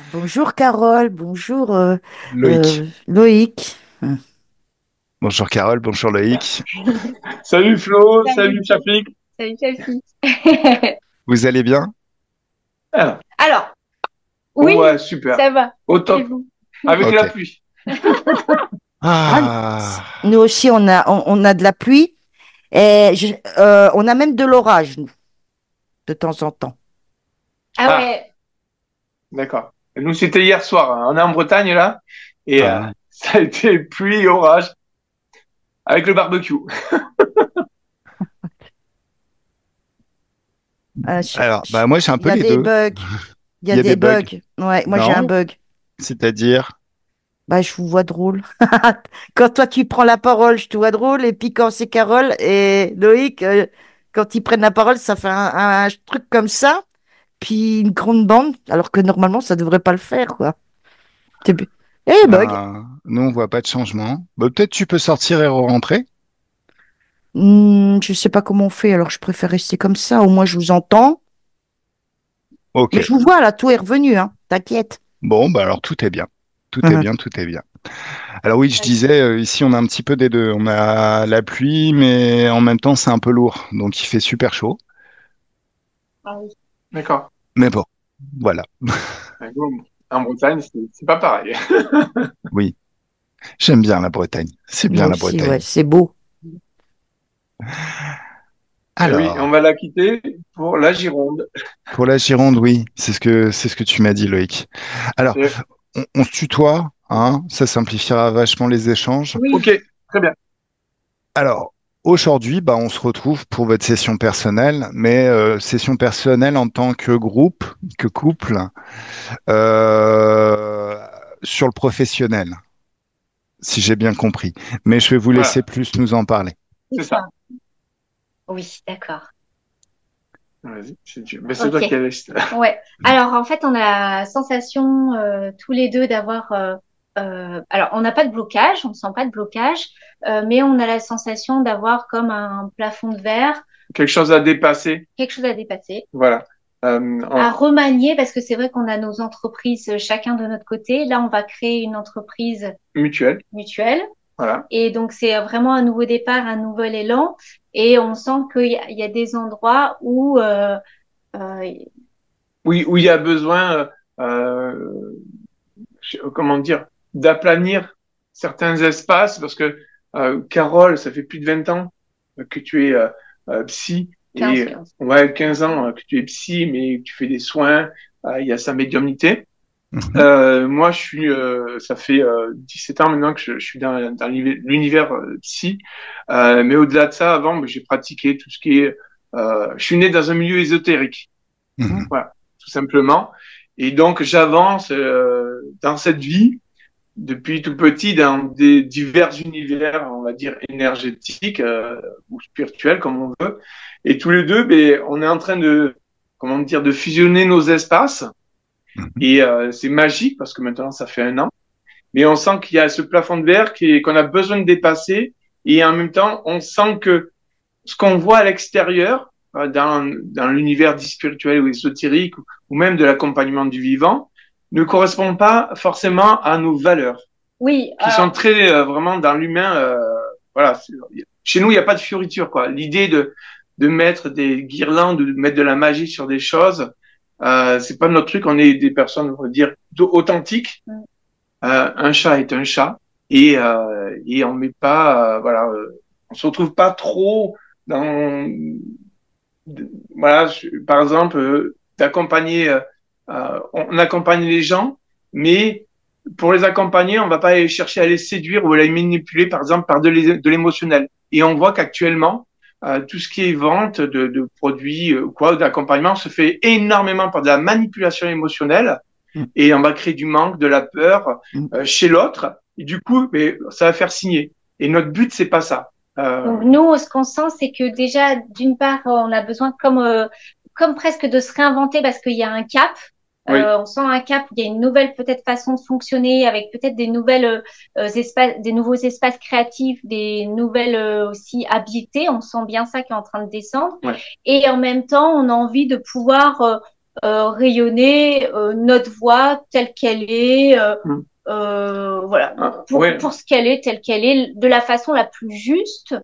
Bonjour Carole, bonjour Loïc. Loïc. Bonjour Carole, bonjour Loïc. Salut Flo, Salut, salut Chafik. salut Chelsea. Vous allez bien? Ah, Alors, ouais, oui, super. ça va. Au Et top. vous? Avec la Ok. pluie. Ah, Ah, nous aussi on a de la pluie et on a même de l'orage nous, de temps en temps. Ah Ah, ouais, d'accord. Nous, c'était hier soir, hein. On est en Bretagne, là. Et ah. ça a été pluie, orage, avec le barbecue. Alors, bah moi j'ai un Il peu y a les des deux. bugs, il y Il a y a des des bugs. bugs. Ouais, moi j'ai un Non? bug. C'est-à-dire? Bah je vous vois drôle. Quand toi tu prends la parole, je te vois drôle et puis quand c'est Carole et Loïc, quand ils prennent la parole, ça fait un truc comme ça, puis une grande bande, alors que normalement ça devrait pas le faire quoi. C'est- Eh bug. Ben, nous on voit pas de changement. Bah, peut-être tu peux sortir et re-rentrer. Je sais pas comment on fait, alors je préfère rester comme ça. Au moins, je vous entends. Ok. Mais je vous vois, là, tout est revenu, hein. T'inquiète. Bon, bah alors tout est bien. Tout est bien, tout est bien. Alors oui, je ouais, disais, ici on a un petit peu des deux. On a la pluie, mais en même temps c'est un peu lourd. Donc il fait super chaud. ah oui. D'accord. Mais bon, voilà. Nous, en Bretagne, c'est pas pareil. Oui, j'aime bien la Bretagne. C'est Moi bien la aussi, ouais, Bretagne. c'est beau. Et oui, on Alors, va la quitter pour la Gironde. pour la Gironde, oui, c'est ce que tu m'as dit, Loïc. Alors, Et- on se tutoie, hein, ça simplifiera vachement les échanges. ok, Oui, très bien. Alors, aujourd'hui, bah, on se retrouve pour votre session personnelle, mais session personnelle en tant que groupe, que couple, euh, sur le professionnel, si j'ai bien compris. Mais je vais vous laisser Voilà, plus nous en parler. c'est c'est ça. ça. Oui, d'accord. Vas-y, mais c'est Ok. toi qui as laissé. Ouais. Alors, en fait, on a la sensation tous les deux d'avoir. Alors, on n'a pas de blocage, on ne sent pas de blocage, mais on a la sensation d'avoir comme un plafond de verre, Quelque chose à dépasser. quelque chose à dépasser. Voilà. À En remanier parce que c'est vrai qu'on a nos entreprises chacun de notre côté. Là, on va créer une entreprise mutuel. mutuelle Voilà. et donc c'est vraiment un nouveau départ, un nouvel élan et on sent qu'il y a des endroits où euh, Oui, où il y a besoin, comment dire, d'aplanir certains espaces parce que Carole, ça fait plus de 20 ans que tu es psy 15, et 15. ouais, 15 ans que tu es psy, mais que tu fais des soins, il y a sa médiumnité. Mhm, Moi, ça fait 17 ans maintenant que je suis dans l'univers psy, mais au-delà de ça, avant, j'ai pratiqué tout ce qui est, je suis né dans un milieu ésotérique. mhm, Voilà, tout simplement. Et donc, j'avance dans cette vie depuis tout petit dans des divers univers, on va dire, énergétiques ou spirituels, comme on veut. Et tous les deux, ben, on est en train de, comment dire, de fusionner nos espaces. mhm, Et c'est magique parce que maintenant, ça fait un an. Mais on sent qu'il y a ce plafond de verre qu'on a besoin de dépasser. Et en même temps, on sent que ce qu'on voit à l'extérieur, dans l'univers dit spirituel ou ésotérique, ou même de l'accompagnement du vivant, ne correspond pas forcément à nos valeurs, Oui, qui sont alors très vraiment dans l'humain. Voilà, chez nous, il n'y a pas de fioriture, quoi. L'idée de mettre des guirlandes, de mettre de la magie sur des choses, c'est pas notre truc. On est des personnes, on va dire, plutôt authentiques. Un chat est un chat et on met pas, voilà, on se retrouve pas trop dans voilà, par exemple, d'accompagner, on accompagne les gens, mais pour les accompagner, on va pas aller chercher à les séduire ou à les manipuler, par exemple, par de l'émotionnel. Et on voit qu'actuellement, tout ce qui est vente de produits quoi, d'accompagnement se fait énormément par de la manipulation émotionnelle Mm, et on va créer du manque, de la peur mm. chez l'autre. Et du coup, mais, ça va faire signer. Et notre but, c'est pas ça. donc nous, ce qu'on sent, c'est que déjà, d'une part, on a besoin comme presque de se réinventer parce qu'il y a un cap. oui. On sent un cap, il y a une nouvelle peut-être façon de fonctionner avec peut-être des nouvelles espaces, des nouveaux espaces créatifs, des nouvelles aussi habiletés. On sent bien ça qui est en train de descendre. Ouais. Et en même temps, on a envie de pouvoir rayonner notre voix telle qu'elle est, Mm. voilà, Ouais. pour ce qu'elle est, telle qu'elle est, de la façon la plus juste.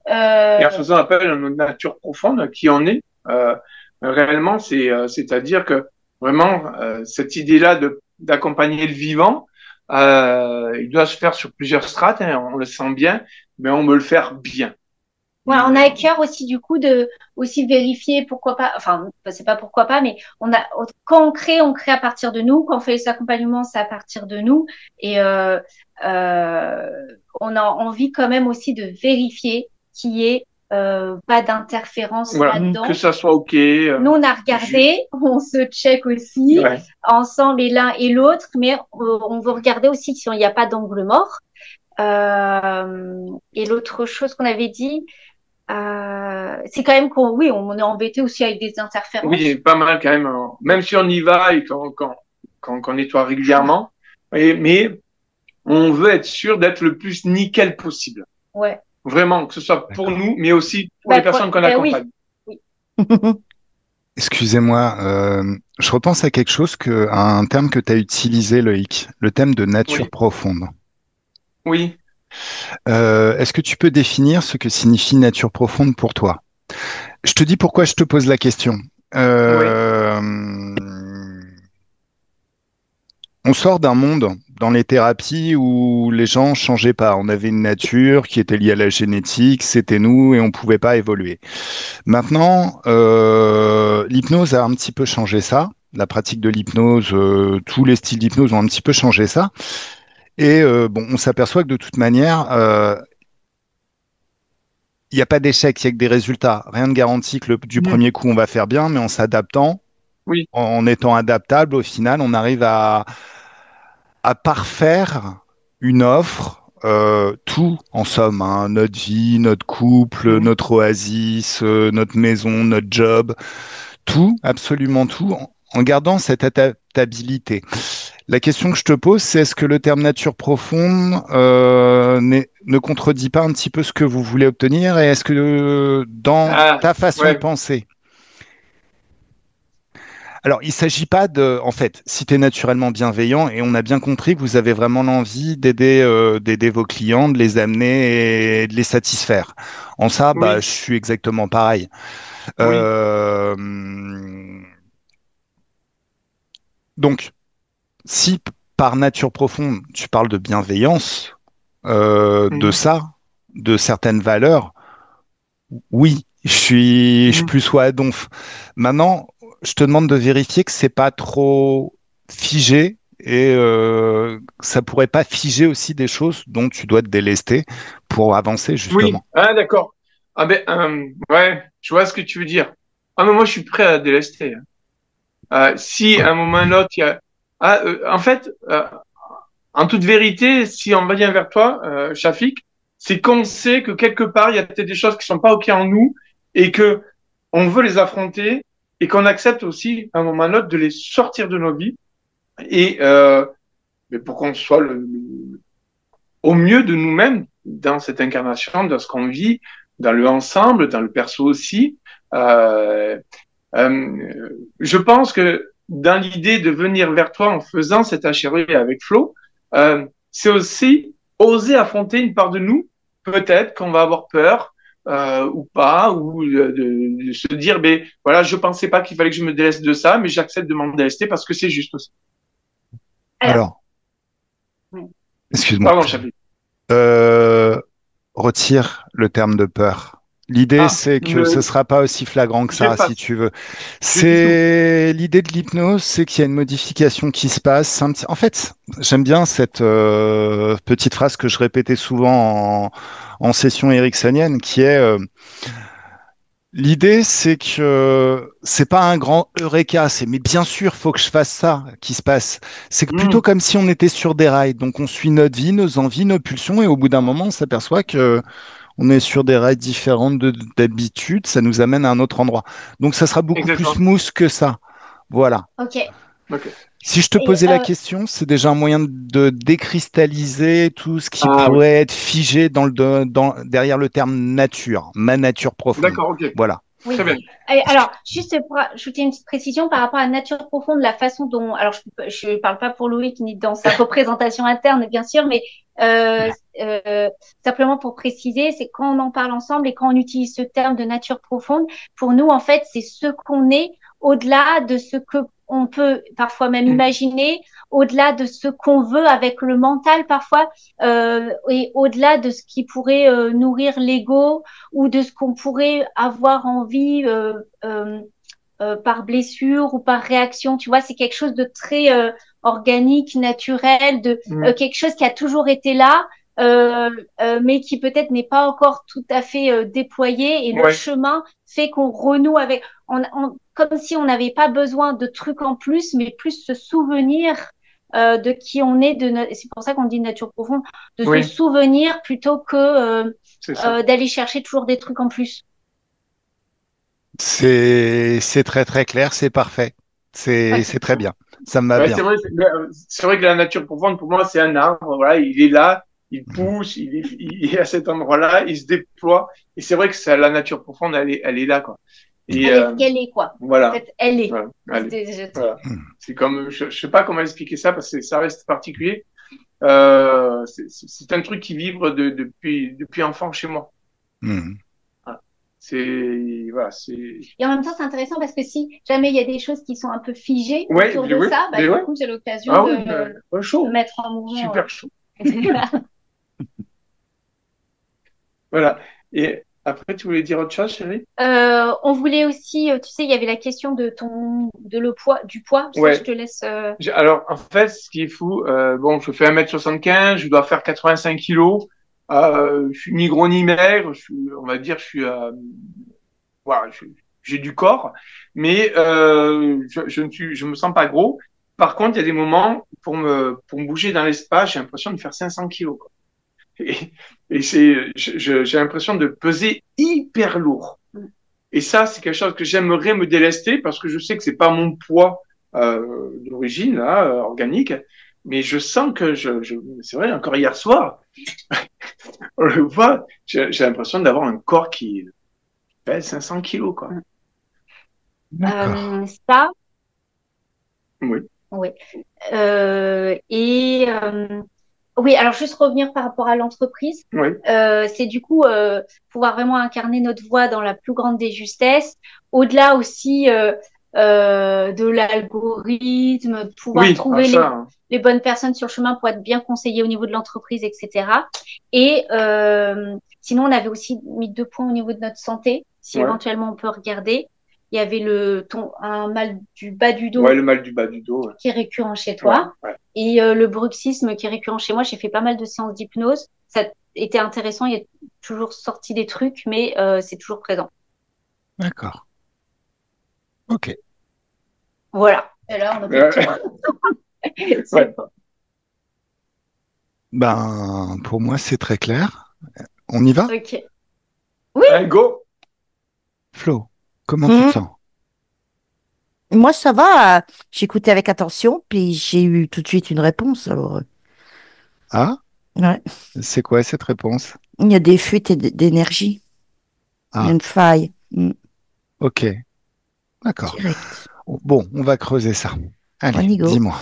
Et en faisant appel à notre nature profonde qui en est, réellement, c'est-à-dire que vraiment, cette idée-là d'accompagner le vivant, il doit se faire sur plusieurs strates, hein, on le sent bien, mais on veut le faire bien. Ouais, on a à cœur aussi du coup de aussi vérifier pourquoi pas, enfin c'est pas pourquoi pas, mais quand on crée à partir de nous, quand on fait les accompagnements, c'est à partir de nous, et euh, on a envie quand même aussi de vérifier qu'il y ait pas d'interférence Voilà, là-dedans. que ça soit OK. Nous on a regardé, on se check aussi Ouais. ensemble et l'un et l'autre, mais on veut regarder aussi s'il n'y a pas d'angle mort. Et l'autre chose qu'on avait dit. C'est quand même qu'on, oui, on est embêté aussi avec des interférences. Oui, pas mal quand même, hein. Même si on y va et qu'on nettoie régulièrement, mais on veut être sûr d'être le plus nickel possible. Ouais. Vraiment, que ce soit pour D'accord. nous, mais aussi pour les personnes qu'on accompagne. Oui. Excusez-moi, je repense à quelque chose à un terme que tu as utilisé, Loïc, le thème de nature Oui, profonde. oui, Est-ce que tu peux définir ce que signifie nature profonde pour toi? Je te dis pourquoi je te pose la question. oui, Euh, on sort d'un monde dans les thérapies où les gens changeaient pas. On avait une nature qui était liée à la génétique, c'était nous et on pouvait pas évoluer. Maintenant, l'hypnose a un petit peu changé ça. La pratique de l'hypnose, tous les styles d'hypnose ont un petit peu changé ça. Et bon, on s'aperçoit que de toute manière, il n'y a pas d'échec, il y a que des résultats. Rien ne garantit que du Mhm. premier coup, on va faire bien, mais en s'adaptant, Oui, en étant adaptable, au final, on arrive à parfaire une offre, tout en somme, hein, notre vie, notre couple, mhm. notre oasis, notre maison, notre job, tout, absolument tout, en gardant cette adaptabilité. La question que je te pose, c'est est-ce que le terme nature profonde ne contredit pas un petit peu ce que vous voulez obtenir et est-ce que dans Ah, ta façon de ouais, penser, alors il ne s'agit pas de, en fait, si tu es naturellement bienveillant et on a bien compris que vous avez vraiment l'envie d'aider vos clients, de les amener et de les satisfaire. En ça, bah, oui, je suis exactement pareil. oui, Euh, donc, si par nature profonde, tu parles de bienveillance, de mhm. ça, de certaines valeurs, oui, je suis Mhm. plus à donf. Maintenant, je te demande de vérifier que c'est pas trop figé et ça pourrait pas figer aussi des choses dont tu dois te délester pour avancer Oui, justement. ah, d'accord. Ah ben, ouais, je vois ce que tu veux dire. Ah, mais moi, je suis prêt à délester, hein. Si à un moment ou un autre, il y a... Ah, en fait, en toute vérité, si on vient vers toi, Shafik, c'est qu'on sait que quelque part, il y a peut-être des choses qui sont pas OK en nous et que on veut les affronter et qu'on accepte aussi, à un moment ou un autre, de les sortir de nos vies et mais pour qu'on soit au mieux de nous-mêmes dans cette incarnation, dans ce qu'on vit, dans le ensemble, dans le perso aussi. Euh, je pense que dans l'idée de venir vers toi en faisant cet HRE avec Flo, c'est aussi oser affronter une part de nous, peut-être qu'on va avoir peur ou pas, ou de se dire, ben voilà, je pensais pas qu'il fallait que je me déleste de ça, mais j'accepte de m'en délester parce que c'est juste aussi. Alors, Alors, ouais. excuse-moi. Pardon, Chapelet. Euh, retire le terme de peur. L'idée, Ah, c'est que ce sera pas aussi flagrant que ça, si j'efface, tu veux. je dissout. C'est l'idée de l'hypnose, c'est qu'il y a une modification qui se passe. En fait, j'aime bien cette petite phrase que je répétais souvent en session ericksonienne, qui est l'idée, c'est que c'est pas un grand eureka, c'est mais bien sûr, faut que je fasse ça qui se passe. C'est plutôt Mmh, comme si on était sur des rails. Donc on suit notre vie, nos envies, nos pulsions, et au bout d'un moment, on s'aperçoit que on est sur des rails différentes d'habitude, ça nous amène à un autre endroit. Donc ça sera beaucoup plus exactement. smooth que ça. Voilà. Ok. Ok. Si je te Et, posais la question, c'est déjà un moyen de décristalliser tout ce qui Ah oui. pourrait être figé derrière le terme nature, ma nature profonde. D'accord, ok. Voilà. Très Oui. bien. Et alors, juste pour ajouter une petite précision par rapport à la nature profonde, la façon dont, alors je parle pas pour Loïc ni dans sa représentation interne, bien sûr, mais euh, euh, simplement pour préciser, c'est quand on en parle ensemble et quand on utilise ce terme de nature profonde, pour nous, en fait, c'est ce qu'on est au-delà de ce que on peut parfois même Mm. imaginer, au-delà de ce qu'on veut avec le mental parfois, et au-delà de ce qui pourrait nourrir l'ego ou de ce qu'on pourrait avoir envie par blessure ou par réaction. Tu vois, c'est quelque chose de très organique, naturel, de Mm. quelque chose qui a toujours été là, mais qui peut-être n'est pas encore tout à fait déployé. Et le Ouais, chemin fait qu'on renoue avec, comme si on n'avait pas besoin de trucs en plus, mais plus se souvenir de qui on est, c'est pour ça qu'on dit nature profonde, de se oui, souvenir plutôt que c'est ça. d'aller chercher toujours des trucs en plus. C'est très très clair, c'est parfait. C'est très bien. Ça me va Ouais, bien. c'est vrai que la nature profonde, pour moi, c'est un arbre. Voilà, il est là, il pousse, il est à cet endroit-là, il se déploie. Et c'est vrai que ça, la nature profonde, elle est là, quoi. Et Elle est ce qu'elle est, quoi. En voilà, fait, elle est. voilà, allez, C'est- voilà. Hmm. C'est comme, je sais pas comment expliquer ça parce que ça reste particulier. C'est un truc qui vibre depuis enfant chez moi. Hmm. Voilà. C'est. Et en même temps, c'est intéressant parce que si jamais il y a des choses qui sont un peu figées Ouais, autour de ouais, ça, bah, mais du ouais. coup, j'ai l'occasion Ah oui, de chaud, mettre en mouvement. super chaud. Voilà. Et après, tu voulais dire autre chose, chérie? On voulait aussi, tu sais, il y avait la question du poids. Ça, je Ouais. te laisse. Alors, en fait, ce qui est fou, bon, je fais 1,75 m, je dois faire 85 kilos. Je suis ni gros ni maigre. On va dire, voilà, j'ai du corps, mais je me sens pas gros. Par contre, il y a des moments pour me bouger dans l'espace, j'ai l'impression de faire 500 kilos, quoi. Et, et j'ai l'impression de peser hyper lourd. Et ça, c'est quelque chose que j'aimerais me délester parce que je sais que c'est pas mon poids d'origine là, organique, mais je sens que c'est vrai, encore hier soir, on le voit, j'ai l'impression d'avoir un corps qui pèse 500 kilos, quoi. D'accord. Ça, Oui, oui. Et oui, alors juste revenir par rapport à l'entreprise, oui, c'est du coup pouvoir vraiment incarner notre voix dans la plus grande des justesses, au-delà aussi de l'algorithme, de pouvoir oui, trouver ça, hein. les bonnes personnes sur le chemin pour être bien conseillé au niveau de l'entreprise, etc. Et sinon, on avait aussi mis 2 points au niveau de notre santé, si Ouais, éventuellement on peut regarder. Il y avait un mal du bas du ouais, dos le mal du bas du dos, ouais, qui est récurrent chez ouais, toi. ouais. Et le bruxisme qui est récurrent chez moi, j'ai fait pas mal de séances d'hypnose. Ça était intéressant, il y a toujours sorti des trucs, mais c'est toujours présent. D'accord. Ok. Voilà. Et là, on a fait le tour. Ouais. C'est bon. Ben, pour moi, c'est très clair. On y va? Ok. Oui, Allez, go! Flo, comment tu te Hmm. sens? Moi, ça va. J'écoutais avec attention, puis j'ai eu tout de suite une réponse. Alors, Ah, ouais. c'est quoi cette réponse? Il y a des fuites d'énergie. Il y a Ah, une faille. ok. D'accord. Direct. Bon, on va creuser ça. On Allez, y go. dis-moi.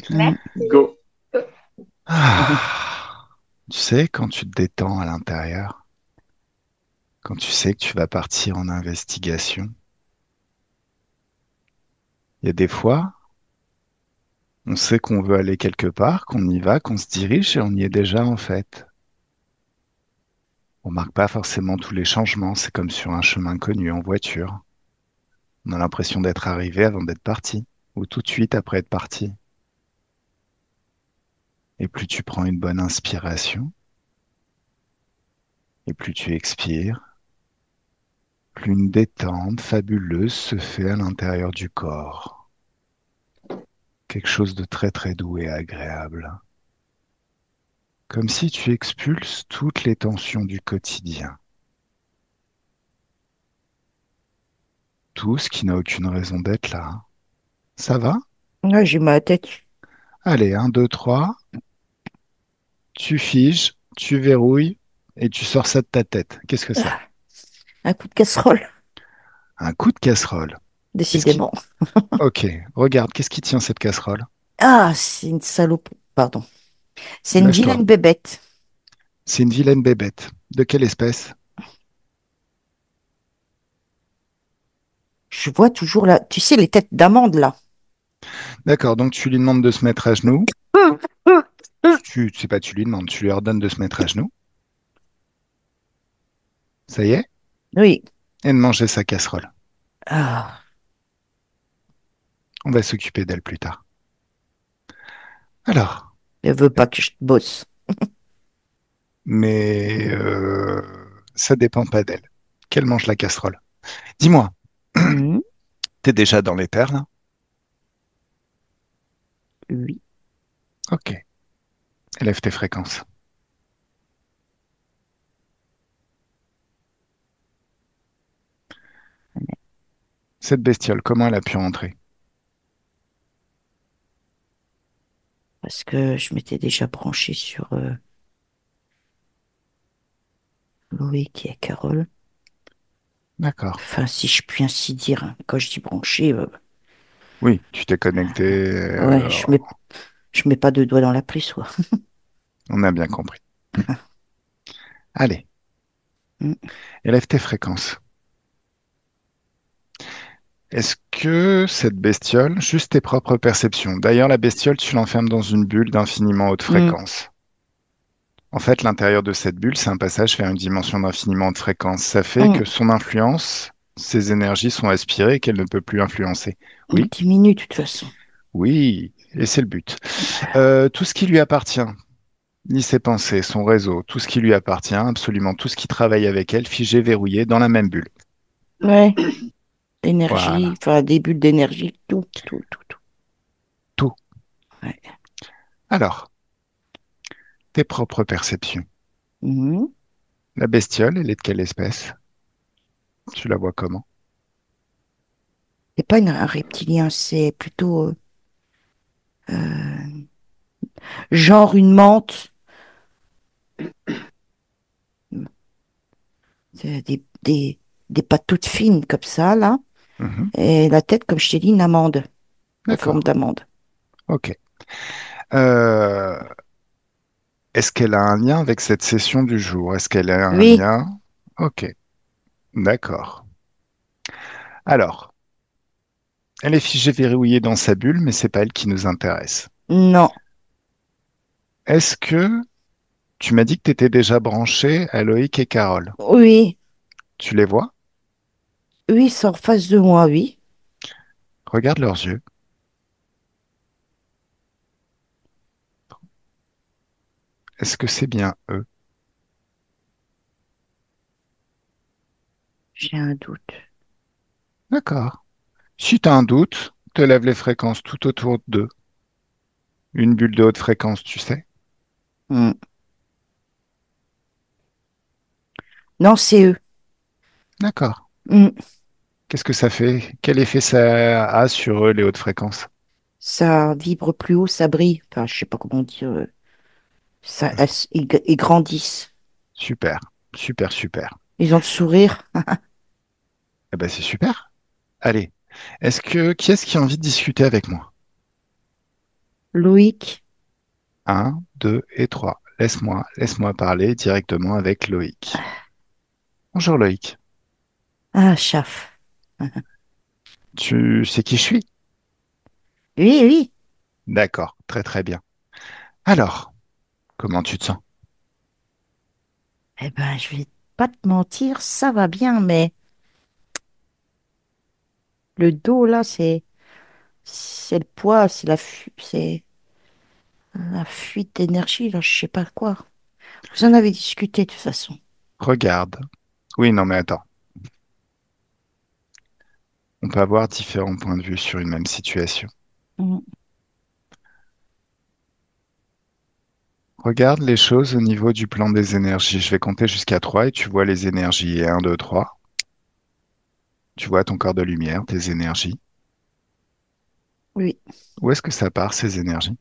Hmm. Go! Ah, tu sais, quand tu te détends à l'intérieur, quand tu sais que tu vas partir en investigation, il y a des fois, on sait qu'on veut aller quelque part, qu'on y va, qu'on se dirige et on y est déjà en fait. On marque pas forcément tous les changements, c'est comme sur un chemin connu en voiture. On a l'impression d'être arrivé avant d'être parti, ou tout de suite après être parti. Et plus tu prends une bonne inspiration, et plus tu expires, plus une détente fabuleuse se fait à l'intérieur du corps. Quelque chose de très très doux et agréable. Comme si tu expulses toutes les tensions du quotidien. Tout ce qui n'a aucune raison d'être là. Ça va? Ouais, j'ai ma tête. Allez, un, 2, 3. Tu figes, tu verrouilles et tu sors ça de ta tête. Qu'est-ce que c'est? Un coup de casserole. Un coup de casserole. Qu'est-ce qui... décidément. Ok, regarde, qu'est-ce qui tient cette casserole? Ah, c'est une salope. Pardon. C'est une Lâche-toi. vilaine bébête. C'est une vilaine bébête. De quelle espèce? Je vois toujours là. Tu sais, les têtes d'amande là. D'accord, donc tu lui demandes de se mettre à genoux. C'est pas tu lui demandes, tu lui ordonnes de se mettre à genoux. Ça y est? Oui. Et de manger sa casserole. Ah, On va s'occuper d'elle plus tard. Alors, elle veut pas que je bosse. mais ça dépend pas d'elle. Qu'elle mange la casserole. Dis-moi, Mhm. t'es déjà dans les terres là? Oui. Ok, élève tes fréquences. Cette bestiole, comment elle a pu rentrer? Parce que je m'étais déjà branchée sur Loïc et Carole. D'accord. Enfin, si je puis ainsi dire, hein. Quand je dis branchée, Oui, tu t'es connecté. ouais, je mets pas deux doigts dans la prise, quoi. On a bien compris. Allez, Mm. élève tes fréquences. Est-ce que cette bestiole, juste tes propres perceptions, d'ailleurs la bestiole, tu l'enfermes dans une bulle d'infiniment haute Mm. fréquence. En fait, l'intérieur de cette bulle, c'est un passage vers une dimension d'infiniment haute fréquence. Ça fait Mm. que son influence, ses énergies sont aspirées et qu'elle ne peut plus influencer. Il Oui, diminue de toute façon. oui, et c'est le but. Tout ce qui lui appartient, ni ses pensées, son réseau, tout ce qui lui appartient, absolument tout ce qui travaille avec elle, figé, verrouillé, dans la même bulle. Ouais, l'énergie, Voilà, enfin, des bulles d'énergie, tout, tout, tout, tout. tout. Ouais. Alors, tes propres perceptions. Mhm. La bestiole, elle est de quelle espèce? Tu la vois comment? C'est pas un reptilien, c'est plutôt euh, genre une menthe. C'est des pattes toutes fines comme ça, là. Mhm. Et la tête, comme je t'ai dit, une amande, en forme D'accord, d'amande. ok. Euh, Est-ce qu'elle a un lien avec cette session du jour? Est-ce qu'elle a un Oui, lien? Ok, d'accord. Alors, elle est figée verrouillée dans sa bulle, mais c'est pas elle qui nous intéresse. non, Est-ce que tu m'as dit que tu étais déjà branché à Loïc et Carole? oui, Tu les vois? oui, c'est en face de moi, oui. Regarde leurs yeux. Est-ce que c'est bien eux? J'ai un doute. D'accord. Si tu as un doute, te lève les fréquences tout autour d'eux. Une bulle de haute fréquence, tu sais? Hmm. Non, c'est eux. D'accord. Hmm. Qu'est-ce que ça fait? Quel effet ça a sur eux, les hautes fréquences? Ça vibre plus haut, ça brille. Enfin, je sais pas comment dire. Ça, ils grandissent. Super, super, super. Ils ont le sourire. Eh ben, c'est super. Allez, qui est-ce qui a envie de discuter avec moi? Loïc. Un, deux et trois. Laisse-moi parler directement avec Loïc. Bonjour Loïc. Ah, chaf. Tu sais qui je suis? Oui, oui. D'accord, très très bien. Alors, comment tu te sens? Eh ben, je vais pas te mentir, ça va bien, mais le dos, là, c'est le poids, c'est la fuite d'énergie, là, je sais pas quoi. Vous en avez discuté, de toute façon. Regarde. Oui, non mais attends. On peut avoir différents points de vue sur une même situation. Mm. Regarde les choses au niveau du plan des énergies. Je vais compter jusqu'à 3 et tu vois les énergies. Et 1, 2, 3. Tu vois ton corps de lumière, tes énergies. Oui, Où est-ce que ça part, ces énergies?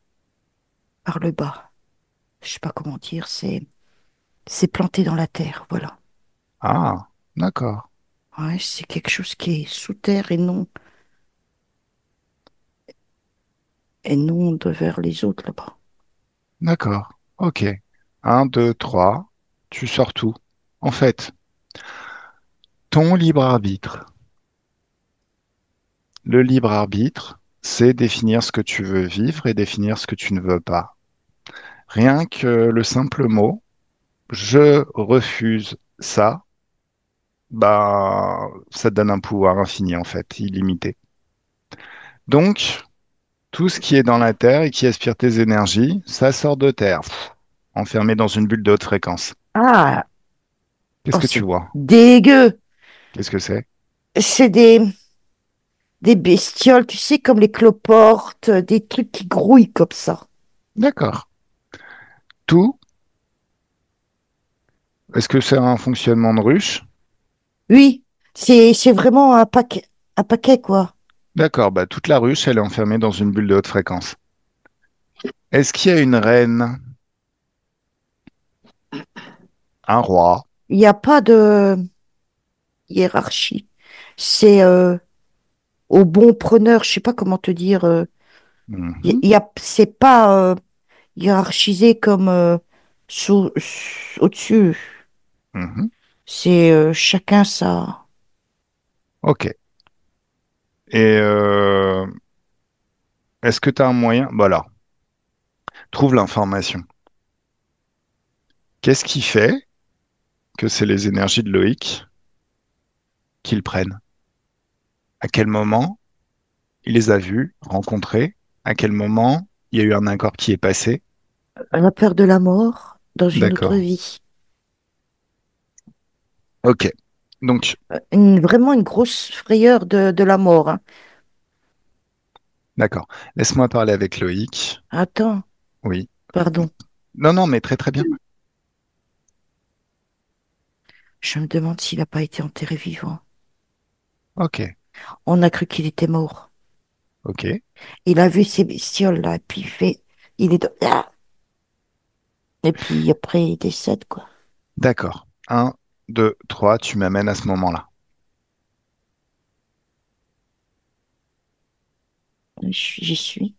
par le bas. Je sais pas comment dire, c'est planté dans la terre, voilà. Ah, d'accord. Ouais, c'est quelque chose qui est sous terre et non de vers les autres là-bas. D'accord. Ok. Un, deux, trois. Tu sors tout. En fait, ton libre arbitre. Le libre arbitre, c'est définir ce que tu veux vivre et définir ce que tu ne veux pas. Rien que le simple mot, je refuse ça, bah, ça te donne un pouvoir infini en fait, illimité. Donc, tout ce qui est dans la Terre et qui aspire tes énergies, ça sort de Terre, enfermé dans une bulle de haute fréquence. Ah, Qu'est-ce oh, que tu c'est vois? dégueu. Qu'est-ce que c'est? C'est des bestioles, tu sais, comme les cloportes, des trucs qui grouillent comme ça. D'accord. Tout, est-ce que c'est un fonctionnement de ruche? Oui, c'est vraiment un paquet, quoi. D'accord, bah, toute la ruche, elle est enfermée dans une bulle de haute fréquence. Est-ce qu'il y a une reine, un roi? Il n'y a pas de hiérarchie. C'est au bon preneur, je sais pas comment te dire. Mhm, C'est pas hiérarchisé comme au-dessus. mhm. C'est chacun ça. Ok. Et est-ce que tu as un moyen? Voilà, trouve l'information. Qu'est-ce qui fait que c'est les énergies de Loïc qu'ils prennent? À quel moment il les a vus, rencontrés? À quel moment il y a eu un accord qui est passé? La peur de la mort dans une autre D'accord. vie. Ok. Donc, Vraiment une grosse frayeur de la mort, hein. d'accord. Laisse-moi parler avec Loïc. Attends, Oui. pardon. Non, non, mais très très bien. Je me demande s'il n'a pas été enterré vivant. Ok. On a cru qu'il était mort. Ok. Il a vu ces bestioles là, et puis il est ah. Et puis après il décède quoi. D'accord. Un, deux, trois, tu m'amènes à ce moment-là. J'y suis.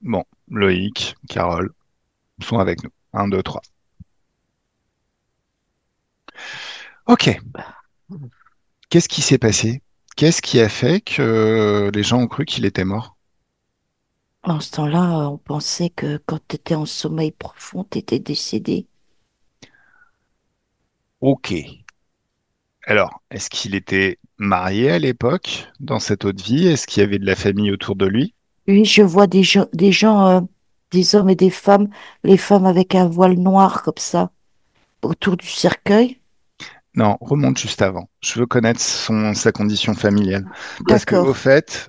Bon, Loïc, Carole sont avec nous. Un, deux, trois. Ok. Qu'est-ce qui s'est passé? Qu'est-ce qui a fait que les gens ont cru qu'il était mort? En ce temps-là, on pensait que quand tu étais en sommeil profond, tu étais décédé. Ok. Alors, est-ce qu'il était marié à l'époque, dans cette autre vie? Est-ce qu'il y avait de la famille autour de lui? Oui, je vois des hommes et des femmes, les femmes avec un voile noir comme ça, autour du cercueil. Non, remonte juste avant. Je veux connaître sa condition familiale. Parce que, au D'accord. fait,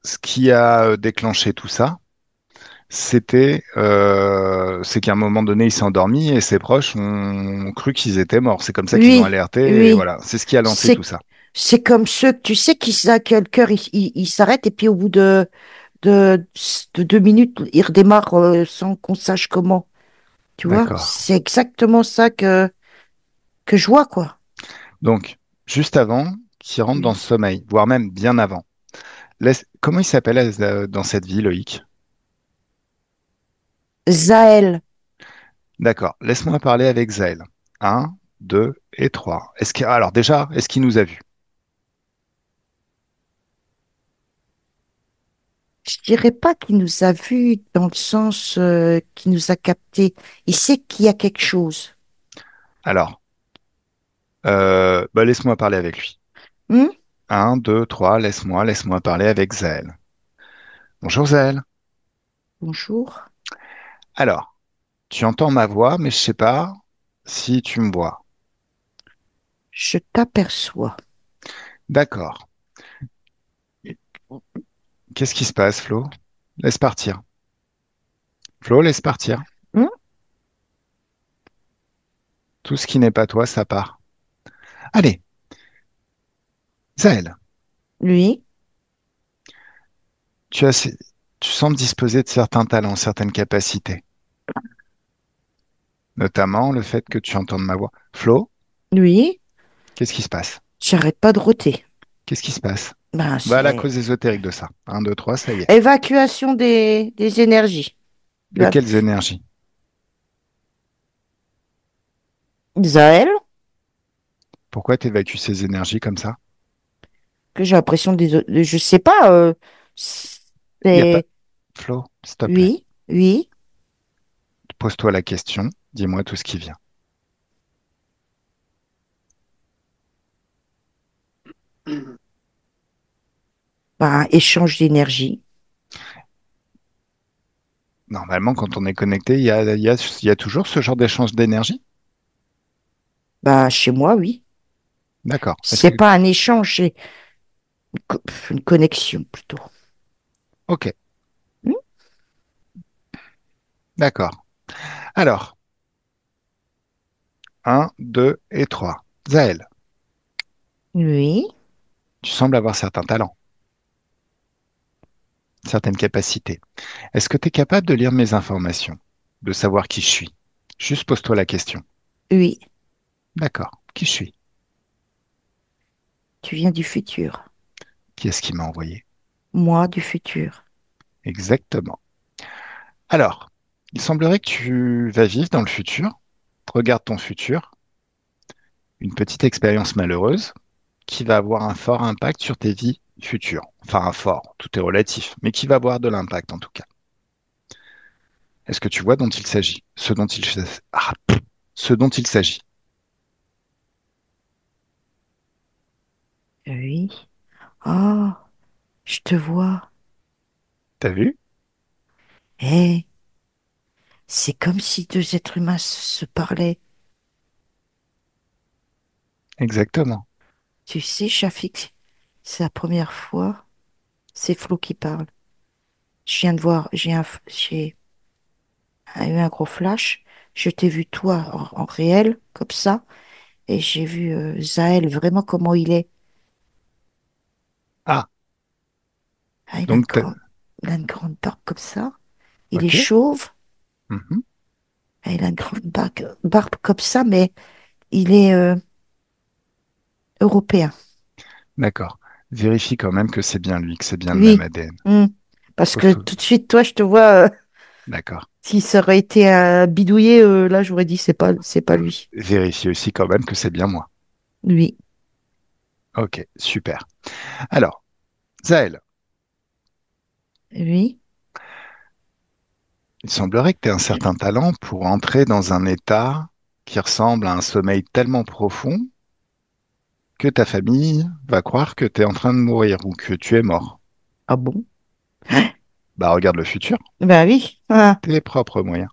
ce qui a déclenché tout ça, c'est qu'à un moment donné, il s'est endormi et ses proches ont cru qu'ils étaient morts. C'est comme ça qu'ils ont Oui, alerté et oui. voilà, c'est ce qui a lancé tout C'est, ça. c'est comme ceux, tu sais, que le cœur, il s'arrête et puis au bout de, de 2 minutes, il redémarre sans qu'on sache comment. Tu vois, D'accord. c'est exactement ça que je vois, quoi. Donc, juste avant qu'il rentre dans Mm. ce sommeil, voire même bien avant, comment il s'appelle dans cette vie, Loïc? Zaël, D'accord. Laisse-moi parler avec Zael. Un, deux et trois. Alors déjà, est-ce qu'il nous a vus? je dirais pas qu'il nous a vus dans le sens qu'il nous a captés. Il sait qu'il y a quelque chose. Alors, bah, laisse-moi parler avec lui. Hmm. Un, deux, trois, laisse-moi parler avec Zael. Bonjour Zael. Bonjour. Alors, tu entends ma voix, mais je sais pas si tu me vois. Je t'aperçois. D'accord. Qu'est-ce qui se passe, Flo? Laisse partir. Flo, laisse partir. Hmm. Tout ce qui n'est pas toi, ça part. Allez, Zael, Lui, tu as, tu sembles disposer de certains talents, certaines capacités, notamment le fait que tu entendes ma voix. Flo, lui, qu'est-ce qui se passe? J'arrête pas de roter. Qu'est-ce qui se passe? Ben, Va à la c'est cause ésotérique de ça. Un, 2, 3, ça y est. évacuation des énergies. De Là, quelles énergies? Zaël, Pourquoi tu évacues ces énergies comme ça? que j'ai l'impression je sais pas, Il n'y a pas... c'est, Flo, s'il te plaît. oui, oui, Pose-toi la question. Dis-moi tout ce qui vient. ben, échange d'énergie. Normalement, quand on est connecté, il y a toujours ce genre d'échange d'énergie? Ben, chez moi, oui. D'accord. Est-ce C'est que... pas un échange, c'est une connexion plutôt. Ok, Hmm. d'accord. Alors, un, 2 et 3. Zaël, Oui, tu sembles avoir certains talents, certaines capacités. Est-ce que tu es capable de lire mes informations, de savoir qui je suis? Juste pose-toi la question. oui, D'accord. Qui je suis? tu viens du futur. Qui est-ce qui m'a envoyé? Moi, du futur. Exactement. Alors, il semblerait que tu vas vivre dans le futur. Regarde ton futur, une petite expérience malheureuse qui va avoir un fort impact sur tes vies futures. Enfin, un fort, tout est relatif, mais qui va avoir de l'impact en tout cas. Est-ce que tu vois dont il s'agit? Ce dont il s'agit. Oui. Oh, je te vois. T'as vu? Eh, c'est comme si deux êtres humains se parlaient. Exactement. Tu sais, Shafik, c'est la première fois, c'est Flo qui parle. Je viens de voir, j'ai eu un gros flash. Je t'ai vu toi en réel, comme ça, et j'ai vu Zaël vraiment comment il est. Ah, Ah, donc, il a une grande barbe comme ça. Il est ok. chauve. Mhm. Ah, il a une grande barbe comme ça, mais il est européen. D'accord. Vérifie quand même que c'est bien lui, que c'est bien le même Oui. ADN. Hmm. Parce que Pose-toi. tout de suite, toi, je te vois. D'accord. Si ça aurait été bidouillé, là, j'aurais dit c'est pas lui. Vérifie aussi quand même que c'est bien moi. Lui. Ok, super. Alors, Zaël, Oui. il semblerait que tu aies un certain talent pour entrer dans un état qui ressemble à un sommeil tellement profond que ta famille va croire que tu es en train de mourir ou que tu es mort. Ah bon? Bah, regarde le futur, Ben oui. Ah. tes propres moyens.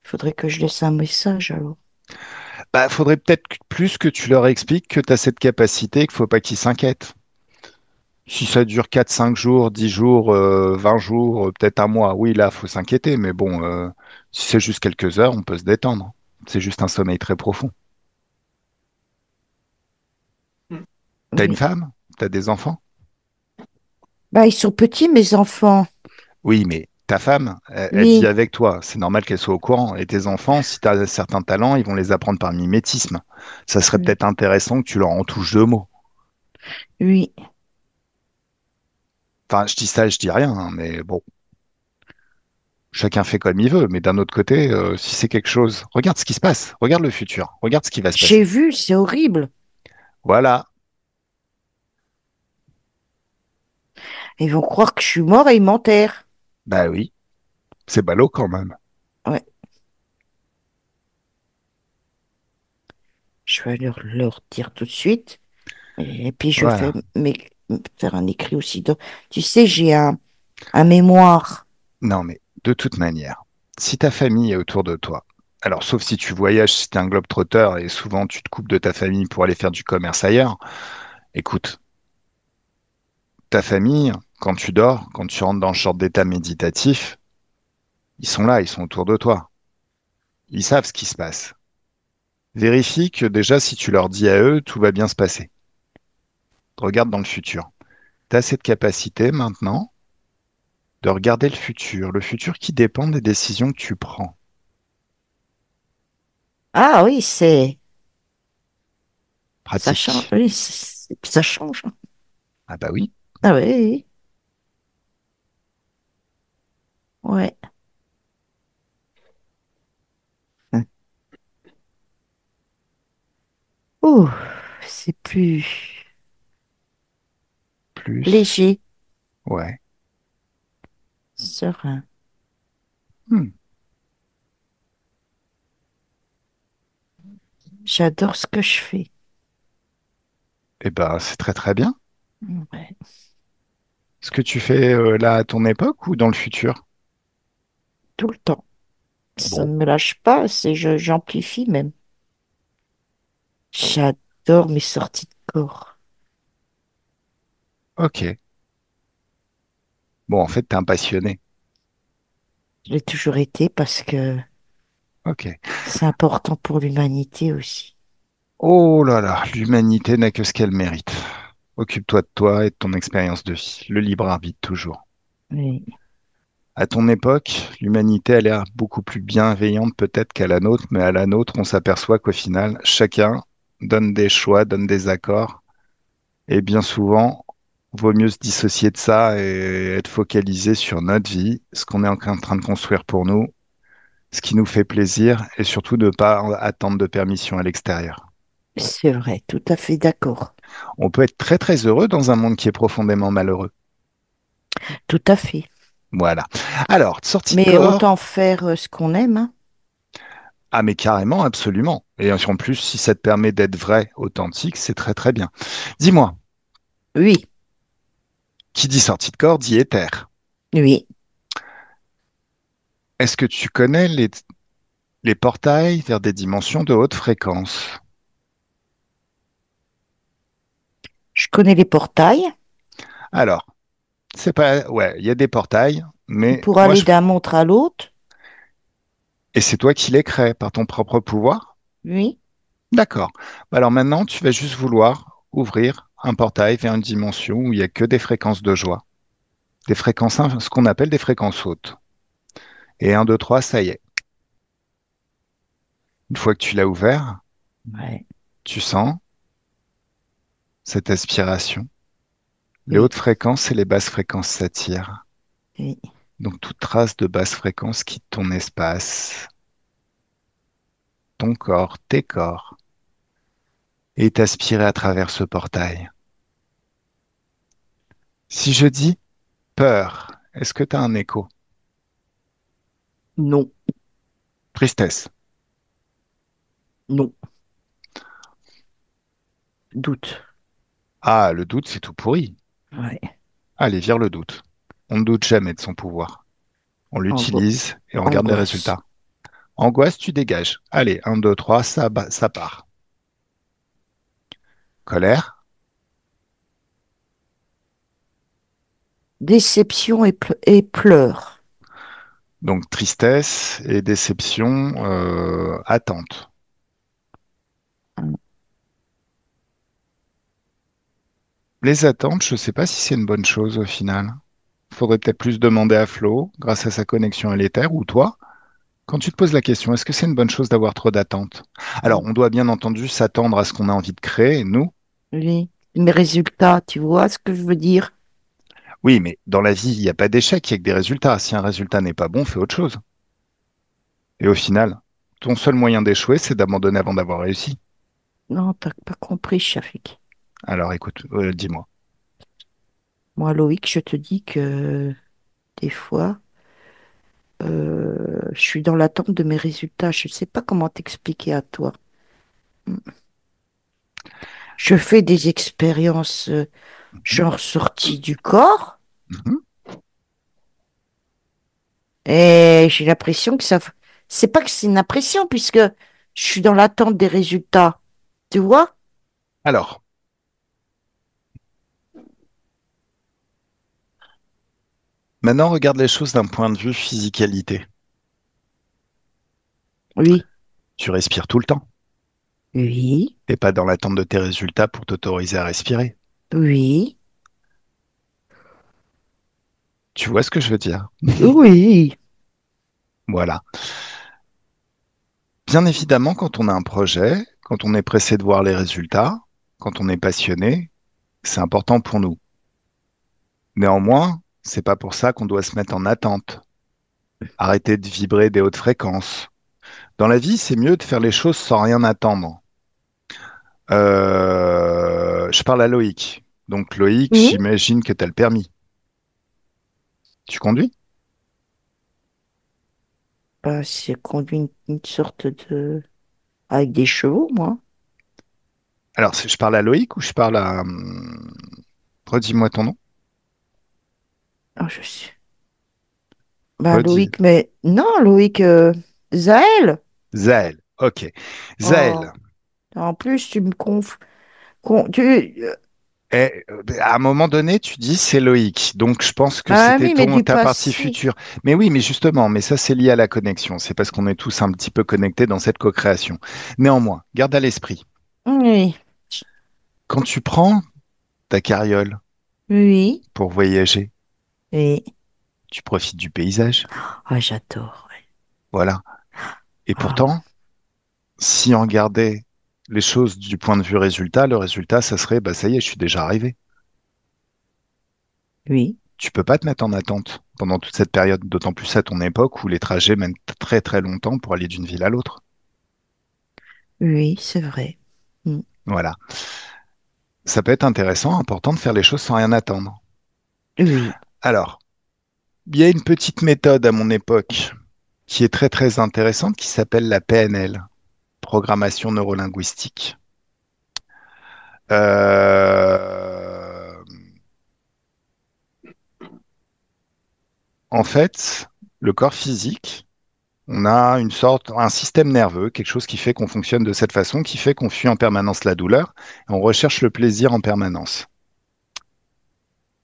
Faudrait que je laisse un message alors. Bah, faudrait peut-être plus que tu leur expliques que tu as cette capacité et qu'il faut pas qu'ils s'inquiètent. Si ça dure 4, 5 jours, 10 jours, 20 jours, peut-être un mois, oui, là, faut s'inquiéter. Mais bon, si c'est juste quelques heures, on peut se détendre. C'est juste un sommeil très profond. T'as une Oui. femme? T'as des enfants? Bah, ils sont petits, mes enfants. Oui, mais ta femme, elle vit Oui. avec toi. C'est normal qu'elle soit au courant. Et tes enfants, si tu as certains talents, ils vont les apprendre par mimétisme. Ça serait Oui. peut-être intéressant que tu leur en touches deux mots. Oui. Enfin, je dis ça, je dis rien, hein, mais bon, chacun fait comme il veut. Mais d'un autre côté, si c'est quelque chose, regarde ce qui se passe. Regarde le futur. Regarde ce qui va se J'ai passer. vu, c'est horrible. Voilà. Ils vont croire que je suis mort et ils m'enterrent. Bah oui, c'est ballot quand même. Ouais. Je vais leur dire tout de suite. Et puis, je fais Voilà. faire un écrit aussi. Tu sais, j'ai un mémoire. Non, mais de toute manière, si ta famille est autour de toi, alors sauf si tu voyages, si t'es un globe-trotter et souvent tu te coupes de ta famille pour aller faire du commerce ailleurs, écoute, ta famille, quand tu dors, quand tu rentres dans le genre d'état méditatif, ils sont là, ils sont autour de toi. Ils savent ce qui se passe. Vérifie que déjà, si tu leur dis à eux, tout va bien se passer. Regarde dans le futur. Tu as cette capacité maintenant de regarder le futur qui dépend des décisions que tu prends. Ah oui, c'est Ça change, Pratique. oui, ça change. Ah bah oui. Ah oui, ouais. Ouh, c'est plus Plus. léger, Ouais. serein. Hmm. J'adore ce que je fais. Eh ben, c'est très très bien. Ouais. Ce que tu fais là à ton époque ou dans le futur? Tout le temps. Ça Bon, ne me lâche pas, j'amplifie même. J'adore mes sorties de corps. ok. Bon, en fait, t'es un passionné. J'ai toujours été parce que Ok. c'est important pour l'humanité aussi. Oh là là, l'humanité n'a que ce qu'elle mérite. Occupe-toi de toi et de ton expérience de vie. Le libre arbitre toujours. Oui, À ton époque, l'humanité a l'air beaucoup plus bienveillante peut-être qu'à la nôtre, mais à la nôtre, on s'aperçoit qu'au final, chacun donne des choix, donne des accords, et bien souvent, vaut mieux se dissocier de ça et être focalisé sur notre vie, ce qu'on est en train de construire pour nous, ce qui nous fait plaisir, et surtout de ne pas attendre de permission à l'extérieur. c'est vrai, tout à fait d'accord. On peut être très très heureux dans un monde qui est profondément malheureux. Tout à fait. Voilà. Alors, sortie de Mais corps, autant faire ce qu'on aime, hein. ah mais carrément, absolument. Et en plus, si ça te permet d'être vrai, authentique, c'est très très bien. Dis-moi, Oui, qui dit sortie de corps dit éther. oui. Est-ce que tu connais les portails vers des dimensions de haute fréquence? Je connais les portails Alors, c'est pas, ouais, il y a des portails, mais pour moi, aller d'un montre à l'autre. et c'est toi qui les crées par ton propre pouvoir? Oui, D'accord. Alors maintenant, tu vas juste vouloir ouvrir un portail vers une dimension où il n'y a que des fréquences de joie, des fréquences, ce qu'on appelle des fréquences hautes. Et un, 2, 3, ça y est. Une fois que tu l'as ouvert, ouais, tu sens cette aspiration. Les oui, hautes fréquences et les basses fréquences s'attirent. oui. Donc toute trace de basse fréquence quitte ton espace, ton corps, tes corps, et est aspiré à travers ce portail. Si je dis peur, est-ce que tu as un écho? Non, Tristesse. non. Doute. Ah, le doute, c'est tout pourri. Ouais. Allez, vire le doute. On ne doute jamais de son pouvoir. On Ango- l'utilise et on regarde les Angoisse. résultats. Angoisse, tu dégages. Allez, un, 2, 3, ça part. Colère. Déception et pleurs. Donc tristesse et déception, attente. Les attentes, je ne sais pas si c'est une bonne chose au final. Faudrait peut-être plus demander à Flo, grâce à sa connexion à l'éther, ou toi, quand tu te poses la question, est-ce que c'est une bonne chose d'avoir trop d'attentes? Alors, on doit bien entendu s'attendre à ce qu'on a envie de créer, nous. Oui. Mes résultats, tu vois ce que je veux dire? Oui, mais dans la vie, il n'y a pas d'échec, il n'y a que des résultats. Si un résultat n'est pas bon, fais autre chose. Et au final, ton seul moyen d'échouer, c'est d'abandonner avant d'avoir réussi. Non, t'as pas compris, Shafik. Alors écoute, dis-moi. Moi, Loïc, je te dis que des fois, je suis dans l'attente de mes résultats. Je ne sais pas comment t'expliquer à toi. Mm. Je fais des expériences, Mhm, genre sortie du corps, mhm. et j'ai l'impression que ça. C'est pas que c'est une impression, puisque je suis dans l'attente des résultats. Tu vois? Alors, maintenant, regarde les choses d'un point de vue physicalité. Oui, Tu respires tout le temps. oui, T'es pas dans l'attente de tes résultats pour t'autoriser à respirer. oui, Tu vois ce que je veux dire? oui, Voilà. Bien évidemment, quand on a un projet, quand on est pressé de voir les résultats, quand on est passionné, c'est important pour nous. Néanmoins, c'est pas pour ça qu'on doit se mettre en attente, arrêter de vibrer des hautes fréquences. Dans la vie, c'est mieux de faire les choses sans rien attendre. Je parle à Loïc. Donc Loïc, Oui. j'imagine que tu as le permis. Tu conduis? Bah, c'est conduit une sorte de... avec des chevaux, moi. Alors, je parle à Loïc ou je parle à... redis-moi ton nom. Ah, je sais. Bah, Redis. Loïc, mais... Non, Loïc, Zaël. Zaël. Ok. Oh, Zaël. en plus, tu me tu... À un moment donné, tu dis c'est Loïc. Donc, je pense que Ah c'était oui, mais du ta partie passé. future. Mais oui, mais justement, mais ça, c'est lié à la connexion. C'est parce qu'on est tous un petit peu connectés dans cette co-création. Néanmoins, garde à l'esprit. Oui, Quand tu prends ta carriole oui, pour voyager, oui. tu profites du paysage. Ah, j'adore. Ouais. Voilà. Et Ah, pourtant, si on regardait les choses du point de vue résultat, le résultat, ça serait, bah, ça y est, je suis déjà arrivé. oui, Tu peux pas te mettre en attente pendant toute cette période, d'autant plus à ton époque où les trajets mènent très très longtemps pour aller d'une ville à l'autre. oui, c'est vrai. Mm. Voilà. Ça peut être intéressant, important de faire les choses sans rien attendre. Oui, Alors, il y a une petite méthode à mon époque qui est très très intéressante qui s'appelle la PNL, programmation neurolinguistique. Euh, En fait, le corps physique, on a un système nerveux, quelque chose qui fait qu'on fonctionne de cette façon, qui fait qu'on fuit en permanence la douleur, et on recherche le plaisir en permanence.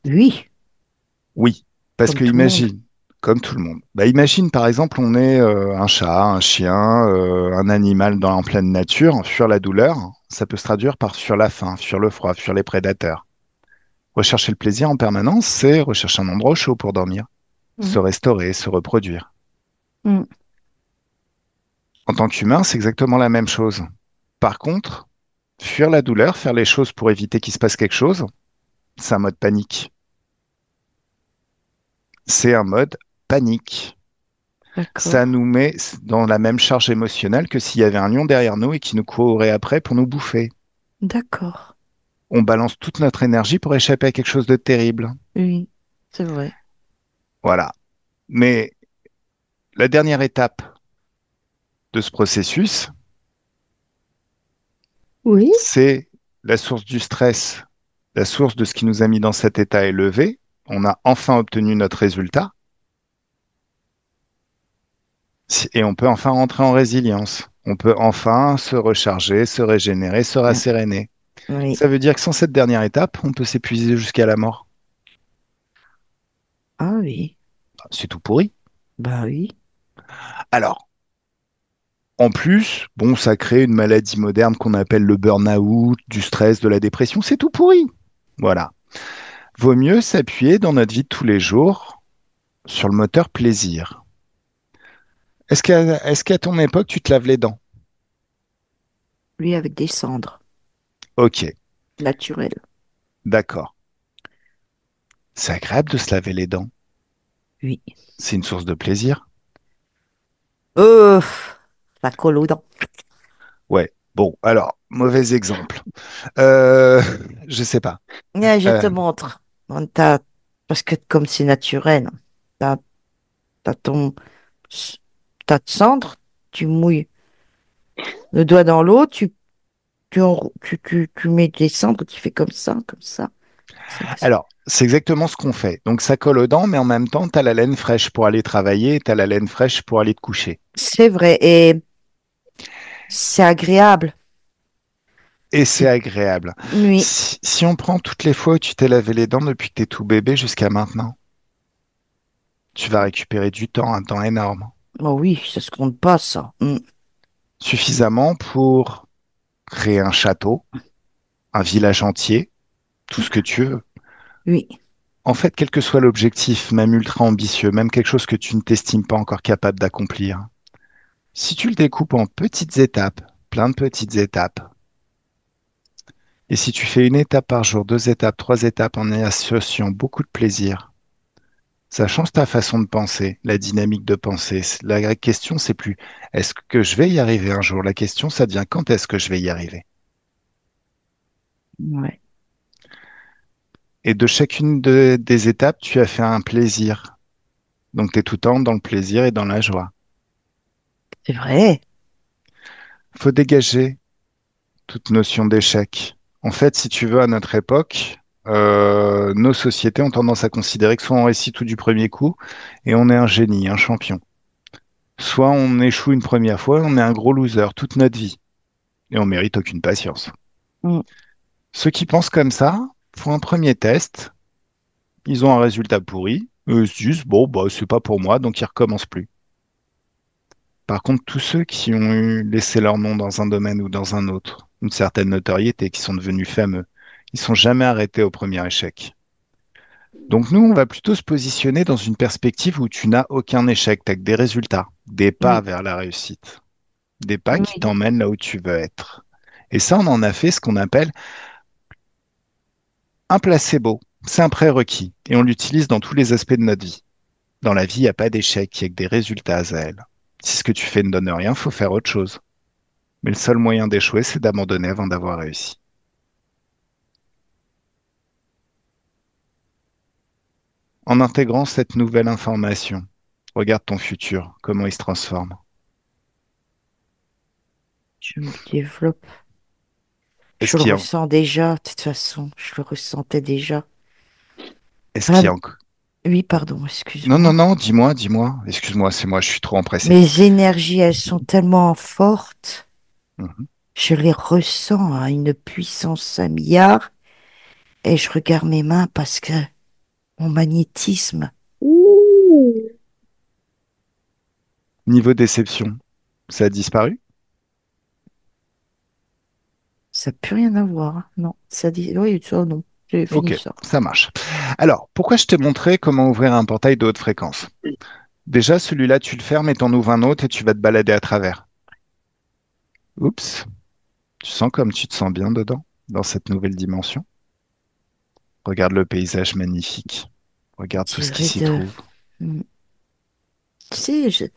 oui, Oui, parce comme que tout le monde. imagine, comme tout le monde. Bah, imagine par exemple, on est un chat, un chien, un animal en pleine nature, fuir la douleur, ça peut se traduire par fuir la faim, fuir le froid, fuir les prédateurs. Rechercher le plaisir en permanence, c'est rechercher un endroit chaud pour dormir, se Mm. restaurer, se reproduire. Mm. En tant qu'humain, c'est exactement la même chose. Par contre, fuir la douleur, faire les choses pour éviter qu'il se passe quelque chose, c'est un mode panique. C'est un mode panique. Ça D'accord, nous met dans la même charge émotionnelle que s'il y avait un lion derrière nous et qui nous courait après pour nous bouffer. d'accord. On balance toute notre énergie pour échapper à quelque chose de terrible. Oui, c'est vrai. Voilà. Mais la dernière étape de ce processus, Oui, c'est la source du stress, la source de ce qui nous a mis dans cet état élevé. On a enfin obtenu notre résultat. Et on peut enfin rentrer en résilience. On peut enfin se recharger, se régénérer, se mm, rasséréner. oui. Ça veut dire que sans cette dernière étape, on peut s'épuiser jusqu'à la mort. Ah oui, C'est tout pourri. bah oui. Alors, en plus, bon, ça crée une maladie moderne qu'on appelle le burn-out, du stress, de la dépression. C'est tout pourri. Voilà. Vaut mieux s'appuyer dans notre vie de tous les jours sur le moteur plaisir. Est-ce qu'à ton époque, tu te laves les dents? Lui avec des cendres Ok, naturelles. d'accord. C'est agréable de se laver les dents. Oui. C'est une source de plaisir. Euh, la colle aux dents. Ouais. Bon, alors, mauvais exemple. Euh, je sais pas. Ouais, je Euh, te montre. Parce que comme c'est naturel, t'as, t'as ton, t'as de cendre, tu mouilles le doigt dans l'eau, tu mets des cendres, tu fais comme ça, comme ça. alors, c'est exactement ce qu'on fait. Donc, ça colle aux dents, mais en même temps, tu as la laine fraîche pour aller travailler, tu as la laine fraîche pour aller te coucher. C'est vrai, et c'est agréable. Et c'est C'est, agréable. oui, Si on prend toutes les fois où tu t'es lavé les dents depuis que tu es tout bébé jusqu'à maintenant, tu vas récupérer du temps, un temps énorme. oh oui, ça se compte pas, ça. Mm. Suffisamment pour créer un château, un village entier, tout ce que tu veux. Oui, En fait, quel que soit l'objectif, même ultra ambitieux, même quelque chose que tu ne t'estimes pas encore capable d'accomplir, si tu le découpes en petites étapes, plein de petites étapes, Et si tu fais une étape par jour, deux étapes, trois étapes en y associant beaucoup de plaisir, ça change ta façon de penser, la dynamique de pensée. La question, c'est plus est-ce que je vais y arriver un jour? La question, ça devient quand est-ce que je vais y arriver? Ouais, Et de chacune des étapes, tu as fait un plaisir. Donc, tu es tout le temps dans le plaisir et dans la joie. c'est vrai. Faut dégager toute notion d'échec. En fait, si tu veux, à notre époque, nos sociétés ont tendance à considérer que soit on réussit tout du premier coup et on est un génie, un champion. Soit on échoue une première fois, on est un gros loser toute notre vie et on mérite aucune patience. Mm. Ceux qui pensent comme ça font un premier test, ils ont un résultat pourri, eux ils se disent bon bah c'est pas pour moi donc ils recommencent plus. Par contre, tous ceux qui ont eu laissé leur nom dans un domaine ou dans un autre, une certaine notoriété, qui sont devenus fameux, ils sont jamais arrêtés au premier échec. Donc nous, on va plutôt se positionner dans une perspective où tu n'as aucun échec, tu as que des résultats, des pas Oui, vers la réussite, des pas qui oui, t'emmènent là où tu veux être. Et ça, on en a fait ce qu'on appelle un placebo. C'est un prérequis et on l'utilise dans tous les aspects de notre vie. Dans la vie, il n'y a pas d'échec, il n'y a que des résultats à Zaël. Si ce que tu fais ne donne rien, faut faire autre chose. Mais le seul moyen d'échouer, c'est d'abandonner avant d'avoir réussi. En intégrant cette nouvelle information, regarde ton futur, comment il se transforme. je me développe. Est-ce Je le qu'il y a, ressens déjà, de toute façon, je le ressentais déjà. est-ce Ah, qu'il y a encore... oui, pardon, Non, non, excuse-moi. non, dis-moi, dis-moi. Excuse-moi, c'est moi, je suis trop empressé. Mes énergies, elles sont tellement fortes, Mhm. je les ressens à une puissance un milliard et je regarde mes mains parce que mon magnétisme, ouh, Niveau déception, ça a disparu? ça n'a plus rien à voir, hein. Non, ça dit, oui, ça, non, j'ai fini Ok, ça. ça marche. Alors, pourquoi je t'ai montré comment ouvrir un portail de haute fréquence? Déjà, celui-là, tu le fermes et t'en ouvres un autre et tu vas te balader à travers. Oups, tu sens comme tu te sens bien dedans, dans cette nouvelle dimension. Regarde le paysage magnifique. Regarde tout ce qui Tiré s'y de, trouve. hmm, tu sais,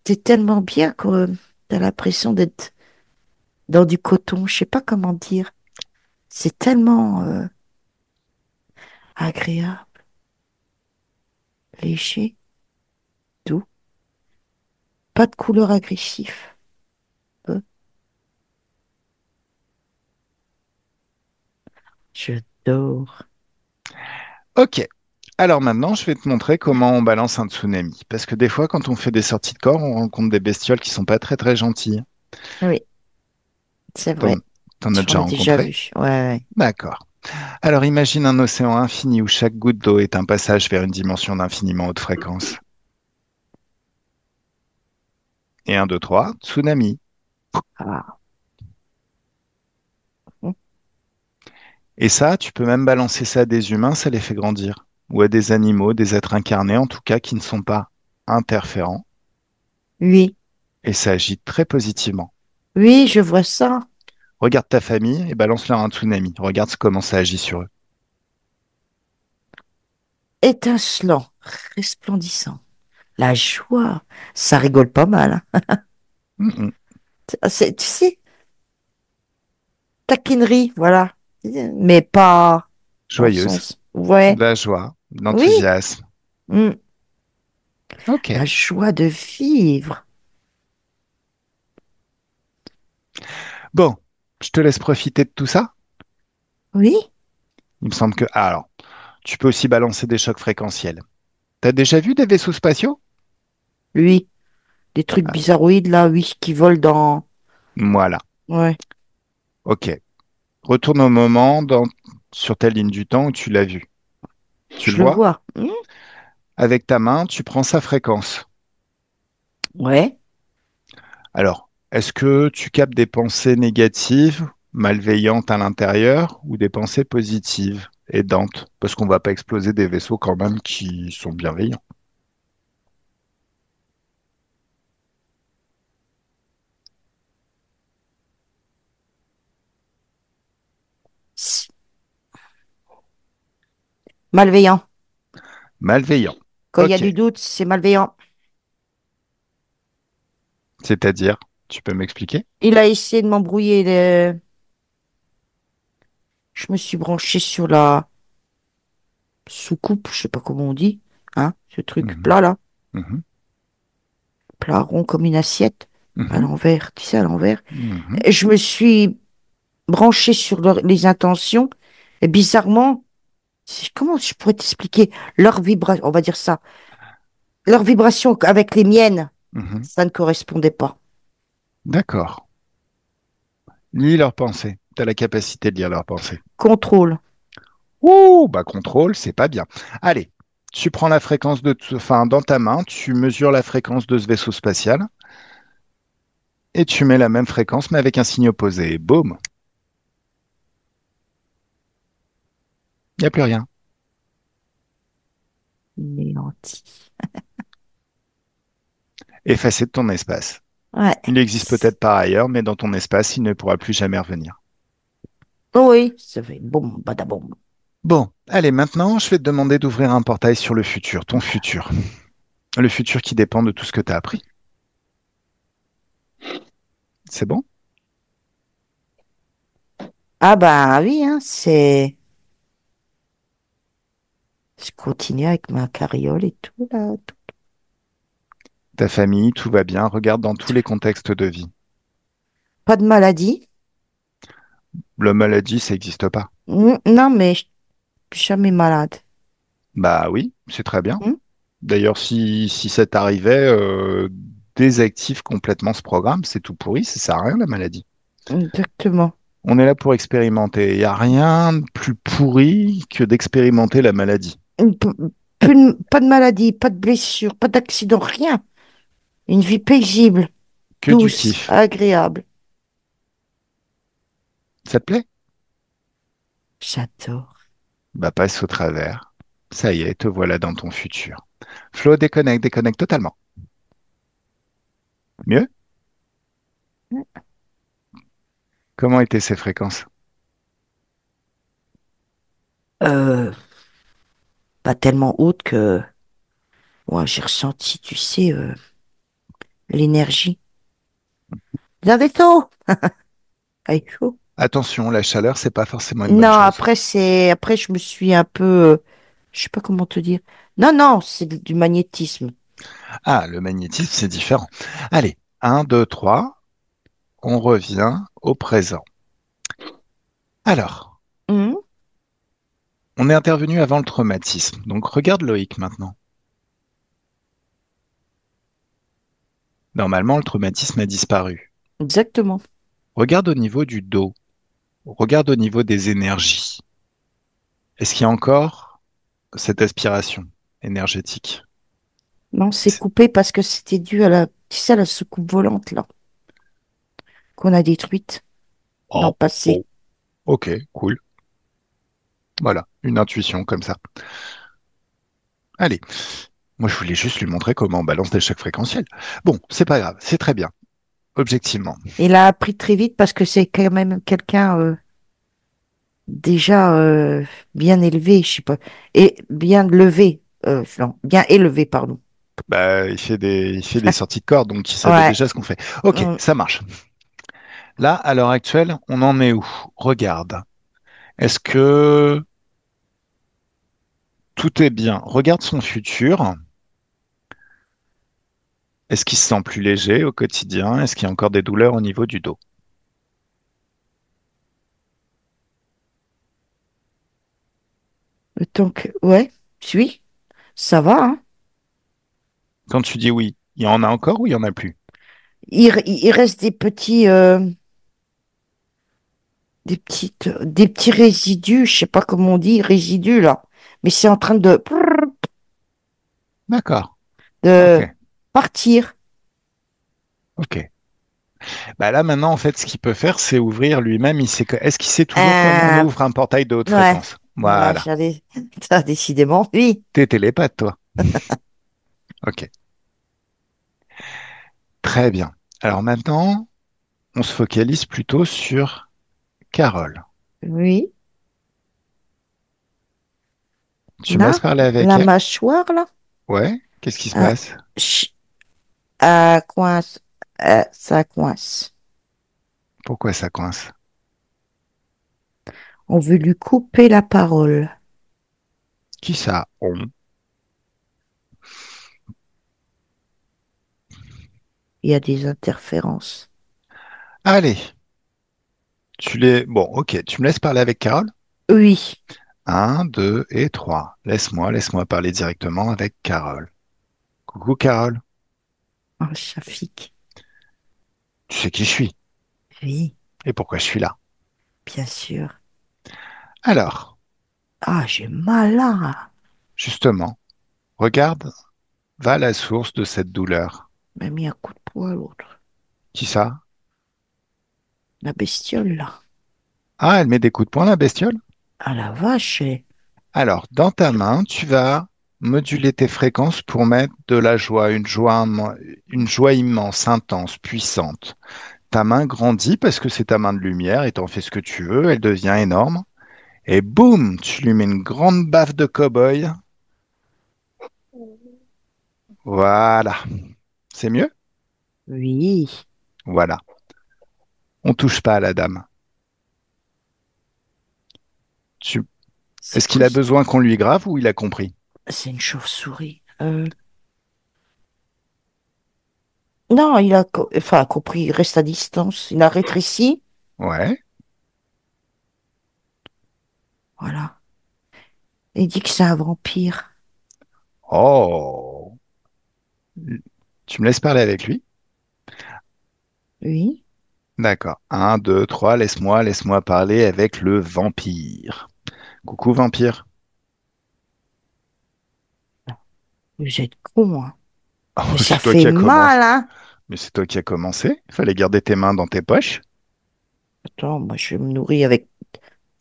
t'es tellement bien que t'as l'impression d'être dans du coton, je sais pas comment dire. C'est tellement agréable, léger, doux, pas de couleur agressive. J'adore. Ok, alors maintenant, je vais te montrer comment on balance un tsunami. Parce que des fois, quand on fait des sorties de corps, on rencontre des bestioles qui sont pas très très gentilles. Oui, c'est T'en, vrai. t'en as J'en déjà ai déjà rencontré? vu. Ouais, ouais. D'accord. Alors imagine un océan infini où chaque goutte d'eau est un passage vers une dimension d'infiniment haute fréquence. Et un, deux, trois, tsunami. Ah. Mm. Et ça, tu peux même balancer ça à des humains, ça les fait grandir. Ou à des animaux, des êtres incarnés en tout cas, qui ne sont pas interférents. Oui, Et ça agit très positivement. oui, je vois ça. Regarde ta famille et balance-leur un tsunami. Regarde comment ça agit sur eux. Étincelant, resplendissant. La joie, ça rigole pas mal, hein. Mm, mm. Tu sais, taquinerie, voilà. Mais pas dans le Joyeuse, sens. Ouais, de la joie, de oui. l'enthousiasme. Mm. Ok. La joie de vivre. Bon, je te laisse profiter de tout ça. Oui, Il me semble que... Ah, alors, tu peux aussi balancer des chocs fréquentiels. T'as déjà vu des vaisseaux spatiaux? oui. Des trucs Ah, bizarroïdes là, oui, qui volent dans. voilà. Ouais, Ok. Retourne au moment sur ta ligne du temps où tu l'as vu. Tu le je le vois? vois. Avec ta main, tu prends sa fréquence. Ouais, Alors, est-ce que tu captes des pensées négatives, malveillantes à l'intérieur, ou des pensées positives, aidantes? Parce qu'on va pas exploser des vaisseaux quand même qui sont bienveillants. Malveillant. Malveillant. Quand il y a Ok. du doute, c'est malveillant. C'est-à-dire, tu peux m'expliquer? Il a essayé de m'embrouiller. Je me suis branchée sur la soucoupe, je sais pas comment on dit, hein, ce truc Mhm, plat là, mhm, plat rond comme une assiette, à mhm, l'envers, tu sais, à l'envers. mhm. Et je me suis branchée sur les intentions, et bizarrement, comment je pourrais t'expliquer leur vibration, on va dire ça, leur vibration avec les miennes, Mhm. ça ne correspondait pas. D'accord. Lis leurs pensées. Tu as la capacité de lire leurs pensées. Contrôle. Ouh, bah contrôle, c'est pas bien. Allez, tu prends la fréquence enfin, dans ta main, tu mesures la fréquence de ce vaisseau spatial et tu mets la même fréquence mais avec un signe opposé. Boum, il n'y a plus rien. Néanti. Effacé de ton espace. Ouais. Il existe peut-être par ailleurs, mais dans ton espace, il ne pourra plus jamais revenir. Oui, ça fait boum, badaboum. Bon, allez, maintenant, je vais te demander d'ouvrir un portail sur le futur, ton futur. Le futur qui dépend de tout ce que tu as appris. C'est bon? Ah bah oui, hein, c'est... Je continue avec ma carriole et tout, là. Ta famille, tout va bien, regarde dans tous les contextes de vie. Pas de maladie. La maladie, ça n'existe pas. Non, mais je suis jamais malade. Bah oui, c'est très bien. Hmm. D'ailleurs, si ça t'arrivait, désactive complètement ce programme, c'est tout pourri, ça sert à rien la maladie. Exactement. On est là pour expérimenter. Il n'y a rien de plus pourri que d'expérimenter la maladie. P- pas de maladie, pas de blessure, pas d'accident, rien. Une vie paisible, Que du douce, kiff. agréable. Ça te plaît? J'adore. Bah passe au travers. Ça y est, te voilà dans ton futur. Flo, déconnecte, déconnecte totalement. Mieux? Comment étaient ces fréquences? Euh, Pas tellement haute que ouais, j'ai ressenti, tu sais, l'énergie. Vous avez chaud? Ah, il est chaud. Attention, la chaleur, c'est pas forcément une Non, bonne chose. après je me suis un peu, je sais pas comment te dire. Non, non, c'est du magnétisme. Ah, le magnétisme, c'est différent. Allez, un, 2, 3. On revient au présent. Alors, Mhm. on est intervenu avant le traumatisme. Donc regarde Loïc maintenant. Normalement, le traumatisme a disparu. Exactement. Regarde au niveau du dos. Regarde au niveau des énergies. Est-ce qu'il y a encore cette aspiration énergétique? Non, c'est C'est- coupé parce que c'était dû à la, tu sais, à la soucoupe volante, là, qu'on a détruite dans le Oh, passé. oh, ok, cool. Voilà, une intuition comme ça. Allez, moi je voulais juste lui montrer comment on balance des chocs fréquentiels. Bon, c'est pas grave, c'est très bien, objectivement. Il a appris très vite parce que c'est quand même quelqu'un déjà bien élevé, je sais pas, et bien levé, non, bien élevé, pardon. Bah, il fait des sorties de cordes, donc il savait Ouais. déjà ce qu'on fait. Ok, Mm. ça marche. Là, à l'heure actuelle, on en est où? Regarde. Est-ce que tout est bien? Regarde son futur. Est-ce qu'il se sent plus léger au quotidien? Est-ce qu'il y a encore des douleurs au niveau du dos? Donc, ouais, suis, ça va, hein. Quand tu dis oui, il y en a encore ou il y en a plus? Il reste des petits résidus, je sais pas comment on dit, résidus là, mais c'est en train D'accord. Ok. de partir. Ok. Bah là maintenant, en fait, ce qu'il peut faire, c'est ouvrir lui-même. Est-ce qu'il sait toujours comment on Euh, ouvre un portail de haute ouais, fréquence? voilà, Voilà. ça décidément, oui. T'es télépathe, toi. Ok. Très bien. Alors maintenant, on se focalise plutôt sur Carole. Oui. Tu me laisses Là, parler avec la elle? mâchoire, là, Ouais, qu'est-ce qui se euh, passe? ch- coince, ça coince. Pourquoi ça coince? On veut lui couper la parole. Qui ça? On. Il y a des interférences. Allez, tu les... Bon, ok, tu me laisses parler avec Carole? Oui, Un, deux et trois. Laisse-moi parler directement avec Carole. Coucou Carole, un Shafik. tu sais qui je suis Oui, et pourquoi je suis là. bien sûr. Alors, Ah, j'ai mal là. justement, regarde, va à la source de cette douleur. Il m'a mis un coup de poing l'autre. Qui ça? La bestiole là. Ah, elle met des coups de poing, la bestiole? Ah la vache. Alors, dans ta main, tu vas moduler tes fréquences pour mettre de la joie, une joie immense, intense, puissante. Ta main grandit parce que c'est ta main de lumière et t'en fais ce que tu veux, elle devient énorme. Et boum, tu lui mets une grande baffe de cow-boy. Voilà. C'est mieux? Oui, Voilà. On touche pas à la dame. Tu- c'est Est-ce qu'il quoi? a besoin qu'on lui grave ou il a compris? C'est une chauve-souris. Non, il a, enfin, compris, il reste à distance. Il a rétréci. Ouais. Voilà. Il dit que c'est un vampire. Oh. Tu me laisses parler avec lui? Oui. D'accord. Un, deux, trois, laisse-moi parler avec le vampire. Coucou vampire. Vous êtes con, hein. Oh, Mais ça c'est toi fait qui as commencé. mal, hein. Mais c'est toi qui as commencé. Il fallait garder tes mains dans tes poches. Attends, moi, je me nourris avec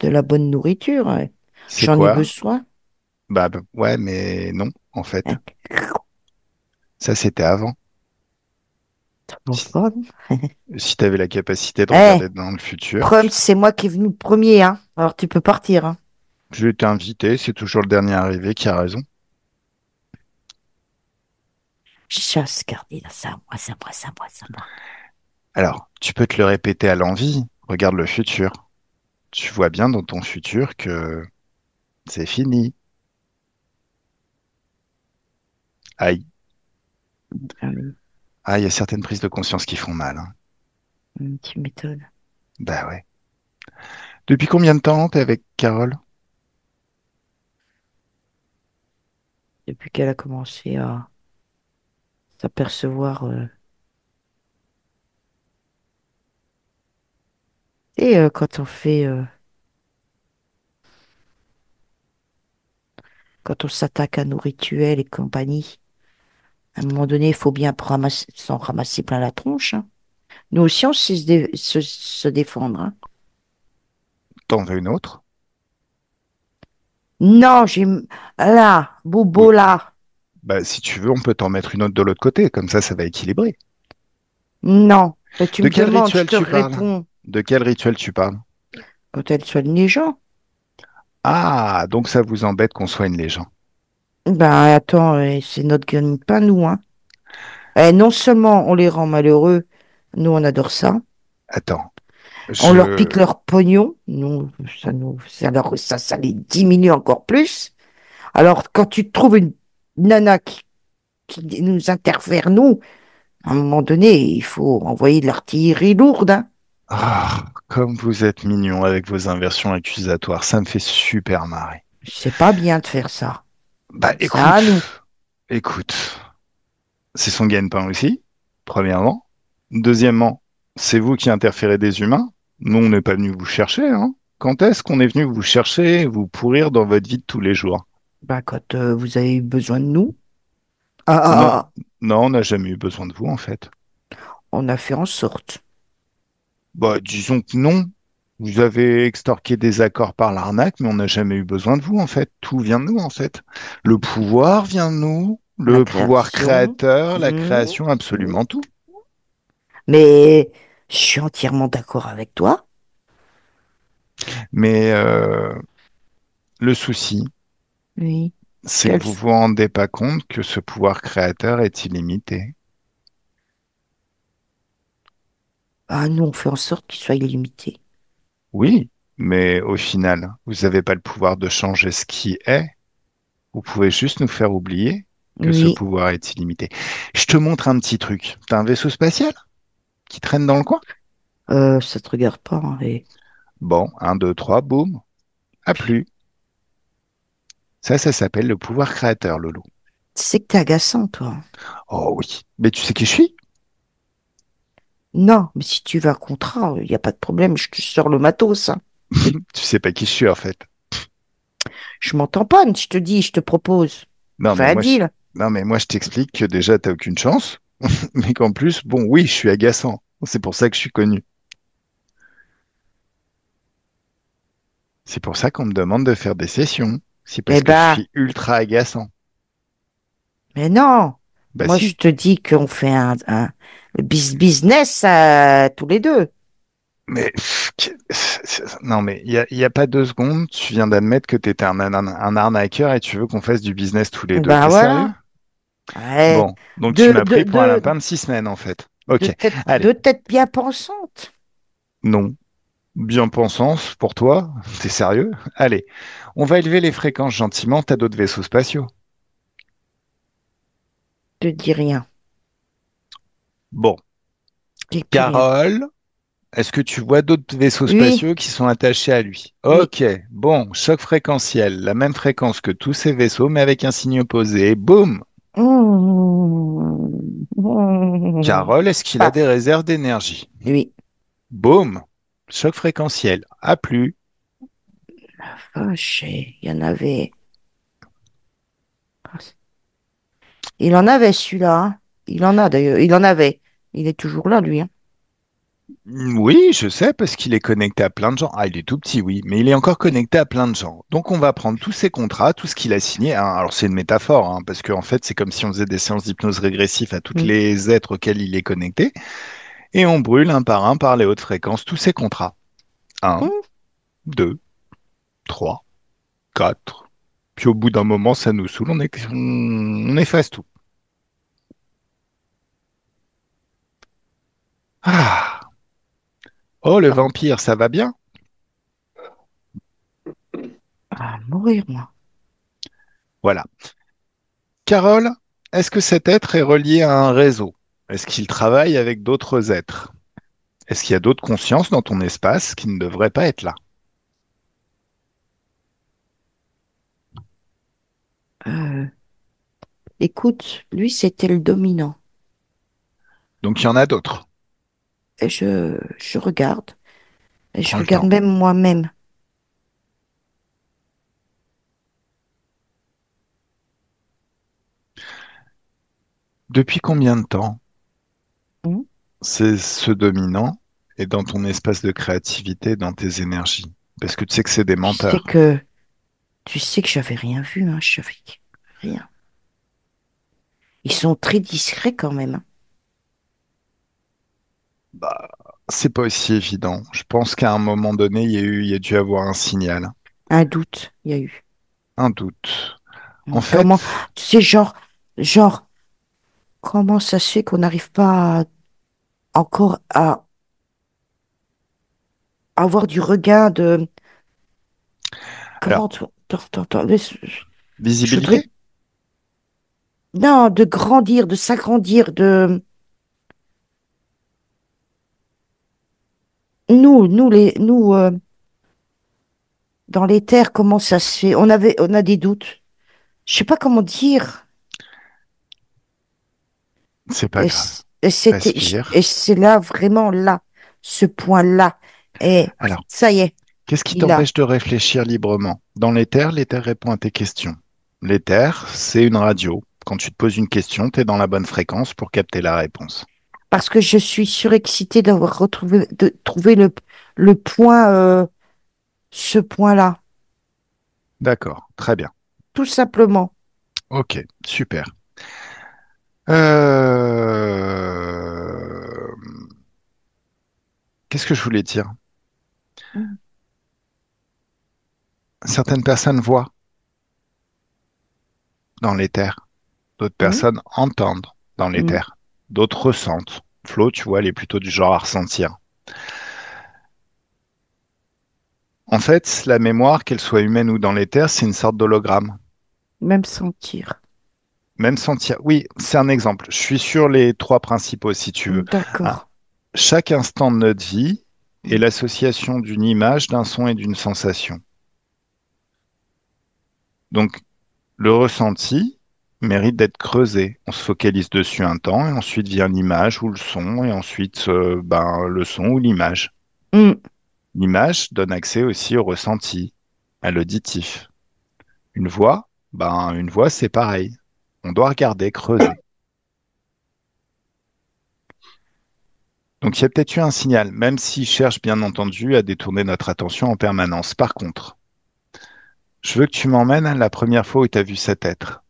de la bonne nourriture, hein. C'est J'en ai quoi? besoin. Ouais, mais non, en fait. Hein. Ça, c'était avant. Bon, Si, bon. si tu avais la capacité de Eh, regarder dans le futur, Prums, c'est moi qui est venu premier, hein. Alors tu peux partir, hein. je t'ai invité, c'est toujours le dernier arrivé qui a raison. Chasse gardée, c'est à moi, c'est à moi, c'est à moi, c'est à moi. Alors, tu peux te le répéter à l'envi. Regarde le futur. Tu vois bien dans ton futur que c'est fini. Aïe. Ah oui, Ah, il y a certaines prises de conscience qui font mal, hein. tu m'étonnes. Bah ouais. Depuis combien de temps t'es avec Carole? Depuis qu'elle a commencé à s'apercevoir, et quand on fait, quand on s'attaque à nos rituels et compagnie, à un moment donné, il faut bien s'en ramasser plein la tronche, hein. Nous aussi, on sait se défendre, hein. T'en veux une autre? Non, là, Oui. Bobo, là. Bah, si tu veux, on peut t'en mettre une autre de l'autre côté. Comme ça va équilibrer. Non. Tu De me quel demandes, je rituel te tu parles? réponds. De quel rituel tu parles? Quand elle soigne les gens. Ah, donc ça vous embête qu'on soigne les gens. Ben, attends, c'est notre gagne-pain, nous, hein. Non seulement on les rend malheureux, nous, on adore ça. Attends, On leur pique je... leur pognon, ça les diminue encore plus. Alors, quand tu trouves une nana qui nous interfère, nous, à un moment donné, il faut envoyer de l'artillerie lourde, hein. Ah, comme vous êtes mignon avec vos inversions accusatoires, ça me fait super marrer. C'est pas bien de faire ça. Bah C'est à écoute, nous. écoute, c'est son gagne-pain aussi, premièrement. Deuxièmement, c'est vous qui interférez des humains. Nous, on n'est pas venu vous chercher, hein. Quand est-ce qu'on est venu vous chercher, vous pourrir dans votre vie de tous les jours? Ben, quand vous avez eu besoin de nous, ah, Non, ah, ah, non, on n'a jamais eu besoin de vous, en fait. on a fait en sorte. Bah, disons que non. Vous avez extorqué des accords par l'arnaque, mais on n'a jamais eu besoin de vous, en fait. Tout vient de nous, en fait. Le pouvoir vient de nous, La le pouvoir création. créateur, la Hmm. création, absolument tout. Mais je suis entièrement d'accord avec toi. Mais le souci, Oui. C'est que Quel... vous vous rendez pas compte que ce pouvoir créateur est illimité. Ah, nous, on fait en sorte qu'il soit illimité. Oui, mais au final, vous n'avez pas le pouvoir de changer ce qui est. Vous pouvez juste nous faire oublier que ce Oui. pouvoir est illimité. Je te montre un petit truc. T'as un vaisseau spatial qui traîne dans le coin? Ça te regarde pas, hein, Bon, un, deux, trois, boum, à plus. Ça s'appelle le pouvoir créateur, Loulou. Tu sais que t'es agaçant, toi. Oh oui, mais tu sais qui je suis? Non, mais si tu veux un contrat, il n'y a pas de problème, je te sors le matos, hein. Tu sais pas qui je suis en fait. Je m'entends pas, je te dis, je te propose. On Non, fait mais un moi, deal. non, mais moi, je t'explique que déjà, t'as aucune chance, mais qu'en plus, bon, oui, je suis agaçant. C'est pour ça que je suis connu. C'est pour ça qu'on me demande de faire des sessions. C'est Eh parce que je ben, suis ultra agaçant. mais non. Bah Moi, je si. te dis qu'on fait un business tous les deux. Mais non, mais il y a pas 2 secondes, tu viens d'admettre que tu étais un arnaqueur et tu veux qu'on fasse du business tous les deux. Ben T'es sérieux? voilà. Ouais. Bon, donc tu De, m'as de, pris pour un de, lapin de 6 semaines en fait. Ok, allez. de tête bien pensante. Non, bien pensance pour toi. T'es sérieux? Allez, on va élever les fréquences gentiment. T'as d'autres vaisseaux spatiaux. Je te dis rien. Bon, Je dis plus rien. Carole, est-ce que tu vois d'autres vaisseaux Oui, spatiaux qui sont attachés à lui? oui. Ok, bon, choc fréquentiel, la même fréquence que tous ces vaisseaux, mais avec un signe opposé. Boum! Carole, est-ce qu'il a des Paf. réserves d'énergie? Oui. Boum! Choc fréquentiel. À plus. Vache, il y en avait. Il en avait celui-là, hein. Il en a d'ailleurs. Il en avait. Il est toujours là, lui, hein. Oui, je sais, parce qu'il est connecté à plein de gens. Ah, il est tout petit, oui, mais il est encore connecté à plein de gens. Donc, on va prendre tous ses contrats, tout ce qu'il a signé. Hein. Alors, c'est une métaphore, hein, parce qu'en fait, c'est comme si on faisait des séances d'hypnose régressive à tous Mm. les êtres auxquels il est connecté, et on brûle un par les hautes fréquences tous ses contrats. Un, Mm. 2, 3, 4. Puis au bout d'un moment, ça nous saoule, on efface tout. Ah! Oh, le vampire, ça va bien? Ah, mourir, moi. Voilà. Carole, est-ce que cet être est relié à un réseau? Est-ce qu'il travaille avec d'autres êtres? Est-ce qu'il y a d'autres consciences dans ton espace qui ne devraient pas être là? Euh, Écoute, lui, c'était le dominant. Donc il y en a d'autres. Et je regarde. Et je Prends le regarde temps. même moi-même. Depuis combien de temps Mm. c'est ce dominant est dans ton espace de créativité, dans tes énergies? Parce que tu sais que c'est des Tu sais menteurs. que, tu sais que j'avais rien vu, hein. Je savais rien. Ils sont très discrets quand même, hein. Bah, c'est pas aussi évident. Je pense qu'à un moment donné, il y a dû avoir un signal, Un doute, il y a eu. un doute. En Comment, fait, tu sais, genre, comment ça se fait qu'on n'arrive pas encore à avoir du regain de, alors, comment, attends, je voudrais, visibilité? non, de grandir, de s'agrandir, de, dans les terres, comment ça se fait? On a des doutes. Je sais pas comment dire. C'est pas grave. Et Respire. c'est là, vraiment là, ce point-là. Et Alors, ça y est, qu'est-ce qui il a. t'empêche de réfléchir librement? Dans l'éther répond à tes questions. L'éther, c'est une radio. Quand tu te poses une question, tu es dans la bonne fréquence pour capter la réponse. Parce que je suis surexcitée d'avoir retrouvé, de trouver le point, ce point-là. D'accord, très bien. Tout simplement. Ok, super. Qu'est-ce que je voulais dire? Mm. Certaines personnes voient. dans l'éther. D'autres Hmm, personnes entendent dans hmm. l'éther. D'autres ressentent. Flo, tu vois, elle est plutôt du genre à ressentir. En fait, la mémoire, qu'elle soit humaine ou dans l'éther, c'est une sorte d'hologramme. Même sentir. Même sentir. Oui, c'est un exemple. Je suis sur les trois principaux, si tu veux. Un- D'accord. Chaque instant de notre vie est Hmm. l'association d'une image, d'un son et d'une sensation. Donc, le ressenti mérite d'être creusé. On se focalise dessus un temps et ensuite vient l'image ou le son et ensuite le son ou l'image. Hmm. L'image donne accès aussi au ressenti, à l'auditif. Une voix c'est pareil. On doit regarder, creuser. Donc il y a peut-être eu un signal, même s'il cherche bien entendu à détourner notre attention en permanence. Par contre, je veux que tu m'emmènes à la première fois où tu as vu cet être,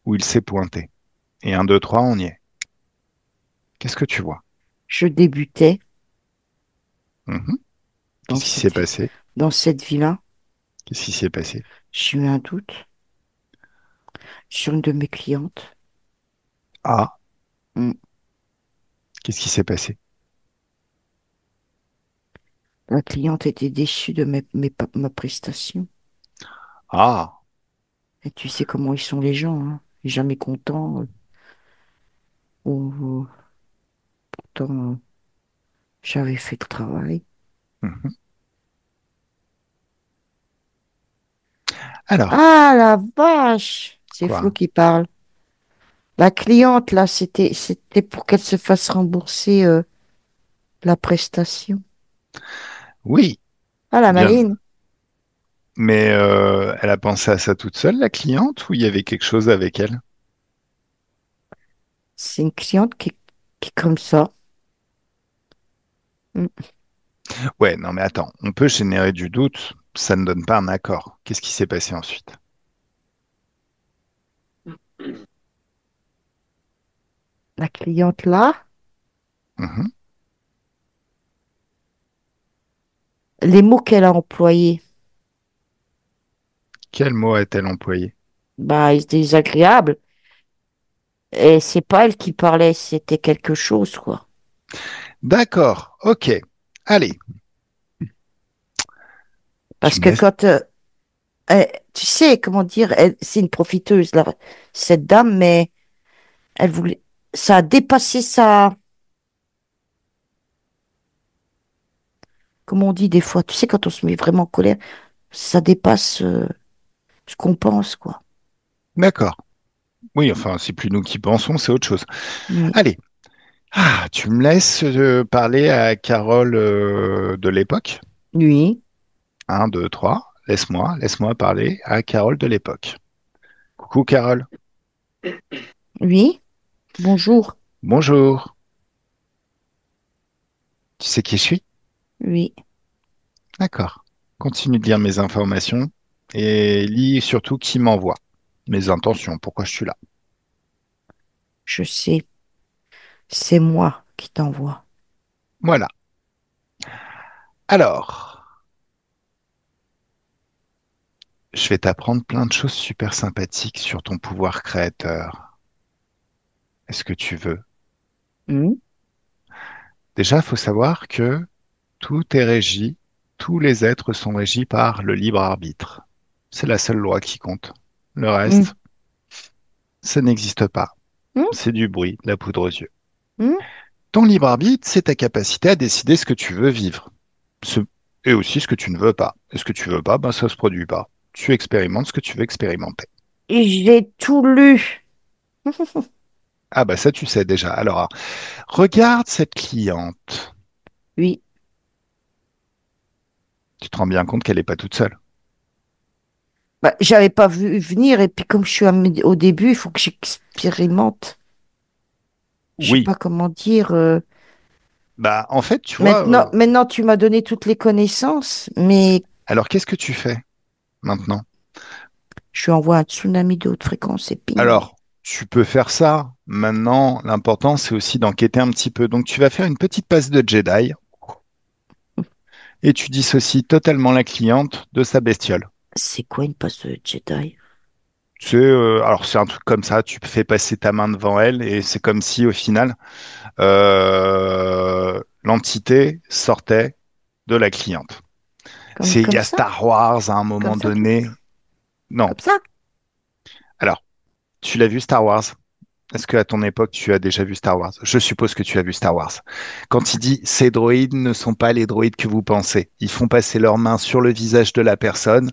où il s'est pointé. Et un, deux, trois, on y est. Qu'est-ce que tu vois? Je débutais Mhm. dans Qu'est-ce qui s'est cette, passé? dans cette vie-là. Qu'est-ce qui s'est passé? J'ai eu un doute sur une de mes clientes. Ah, Hmm. qu'est-ce qui s'est passé? La cliente était déçue de ma prestation. Ah, Et tu sais comment ils sont les gens, hein. Jamais contents. Ou pourtant, j'avais fait le travail. mhm. Alors, Ah la vache! C'est Flo quoi? qui parle. La cliente, là, c'était pour qu'elle se fasse rembourser la prestation. Oui, Ah, la bien. maline. Mais elle a pensé à ça toute seule, la cliente, ou il y avait quelque chose avec elle? C'est une cliente qui est comme ça. Mm. Ouais, non mais attends, on peut générer du doute, ça ne donne pas un accord. Qu'est-ce qui s'est passé ensuite? La cliente, là, Mhm. les mots qu'elle a employés, Quel mot a-t-elle employé? bah, ils étaient désagréables. Et c'est pas elle qui parlait, c'était quelque chose, quoi. D'accord, ok. Allez, tu Parce me que laisses. quand, tu sais, comment dire, c'est une profiteuse, là, cette dame, mais elle voulait, ça a dépassé sa, comment on dit des fois, tu sais, quand on se met vraiment en colère, ça dépasse, ce qu'on pense, quoi. D'accord. Oui, enfin, c'est plus nous qui pensons, c'est autre chose. Oui, Allez, tu me laisses parler à Carole de l'époque. oui, Un, deux, trois. Laisse-moi parler à Carole de l'époque. Coucou Carole. oui, bonjour, Bonjour. Tu sais qui je suis? oui, D'accord. Continue de lire mes informations et lis surtout qui m'envoie. Mes intentions, pourquoi je suis là. je sais, c'est moi qui t'envoie. Voilà. Alors, je vais t'apprendre plein de choses super sympathiques sur ton pouvoir créateur. Est-ce que tu veux? Hmm, Déjà, il faut savoir que tout est régi, tous les êtres sont régis par le libre arbitre. C'est la seule loi qui compte. Le hmm, reste, ça n'existe pas. hmm, C'est du bruit, de la poudre aux yeux. hmm. Ton libre arbitre, c'est ta capacité à décider ce que tu veux vivre. Ce- Et aussi ce que tu ne veux pas. Et ce que tu veux pas, ben, ça se produit pas. Tu expérimentes ce que tu veux expérimenter. Et j'ai tout lu. Ah bah ça tu sais déjà. Alors, regarde cette cliente. Oui, Tu te rends bien compte qu'elle n'est pas toute seule. bah, j'avais pas vu venir et puis comme je suis au début, il faut que j'expérimente. Je sais Oui. pas comment dire. Bah en fait, tu vois, Maintenant, tu m'as donné toutes les connaissances, mais alors qu'est-ce que tu fais maintenant? je lui envoie un tsunami de haute fréquence et ping. Alors, tu peux faire ça. Maintenant, l'important, c'est aussi d'enquêter un petit peu. Donc, tu vas faire une petite passe de Jedi et tu dissocies totalement la cliente de sa bestiole. C'est quoi une passe de Jedi? Alors c'est un truc comme ça, tu fais passer ta main devant elle et c'est comme si au final, l'entité sortait de la cliente. Comme, Il y comme a ça, Star Wars à un comme moment ça, tu veux dire? donné. Non. Comme ça? Alors, tu l'as vu Star Wars? Est-ce qu'à ton époque, tu as déjà vu Star Wars? Je suppose que tu as vu Star Wars. Quand il dit ces droïdes ne sont pas les droïdes que vous pensez, ils font passer leurs mains sur le visage de la personne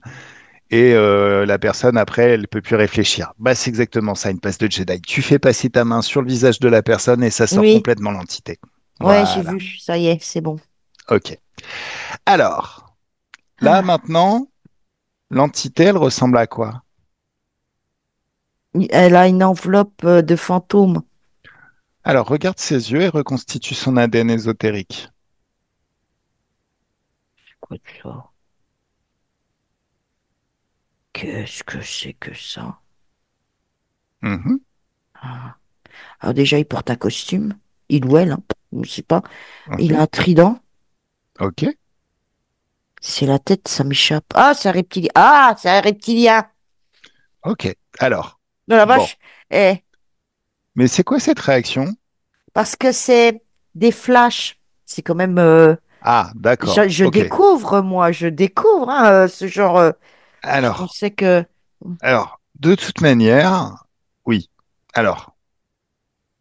et la personne, après, elle peut plus réfléchir. Bah, c'est exactement ça, une passe de Jedi. Tu fais passer ta main sur le visage de la personne et ça sort Oui, complètement l'entité. ouais, j'ai Voilà. vu. Ça y est, c'est bon. OK. Alors, là, Ah, maintenant, l'entité, elle ressemble à quoi? elle a une enveloppe de fantôme. Alors, regarde ses yeux et reconstitue son ADN ésotérique. Quoi de ça? Qu'est-ce que c'est que ça? Mhm, Ah. Alors déjà, il porte un costume. Il ou elle, hein, je ne sais pas. Il a ok, un trident. ok, C'est la tête, ça m'échappe. Ah, c'est un reptilien. Ah, c'est un reptilien. ok. Alors, De la bon. vache. Eh, Mais c'est quoi cette réaction? parce que c'est des flashs. C'est quand même. Ah, d'accord, Je ok. découvre, moi, je découvre hein, ce genre. Je Alors, pensais que. de toute manière, oui. Alors,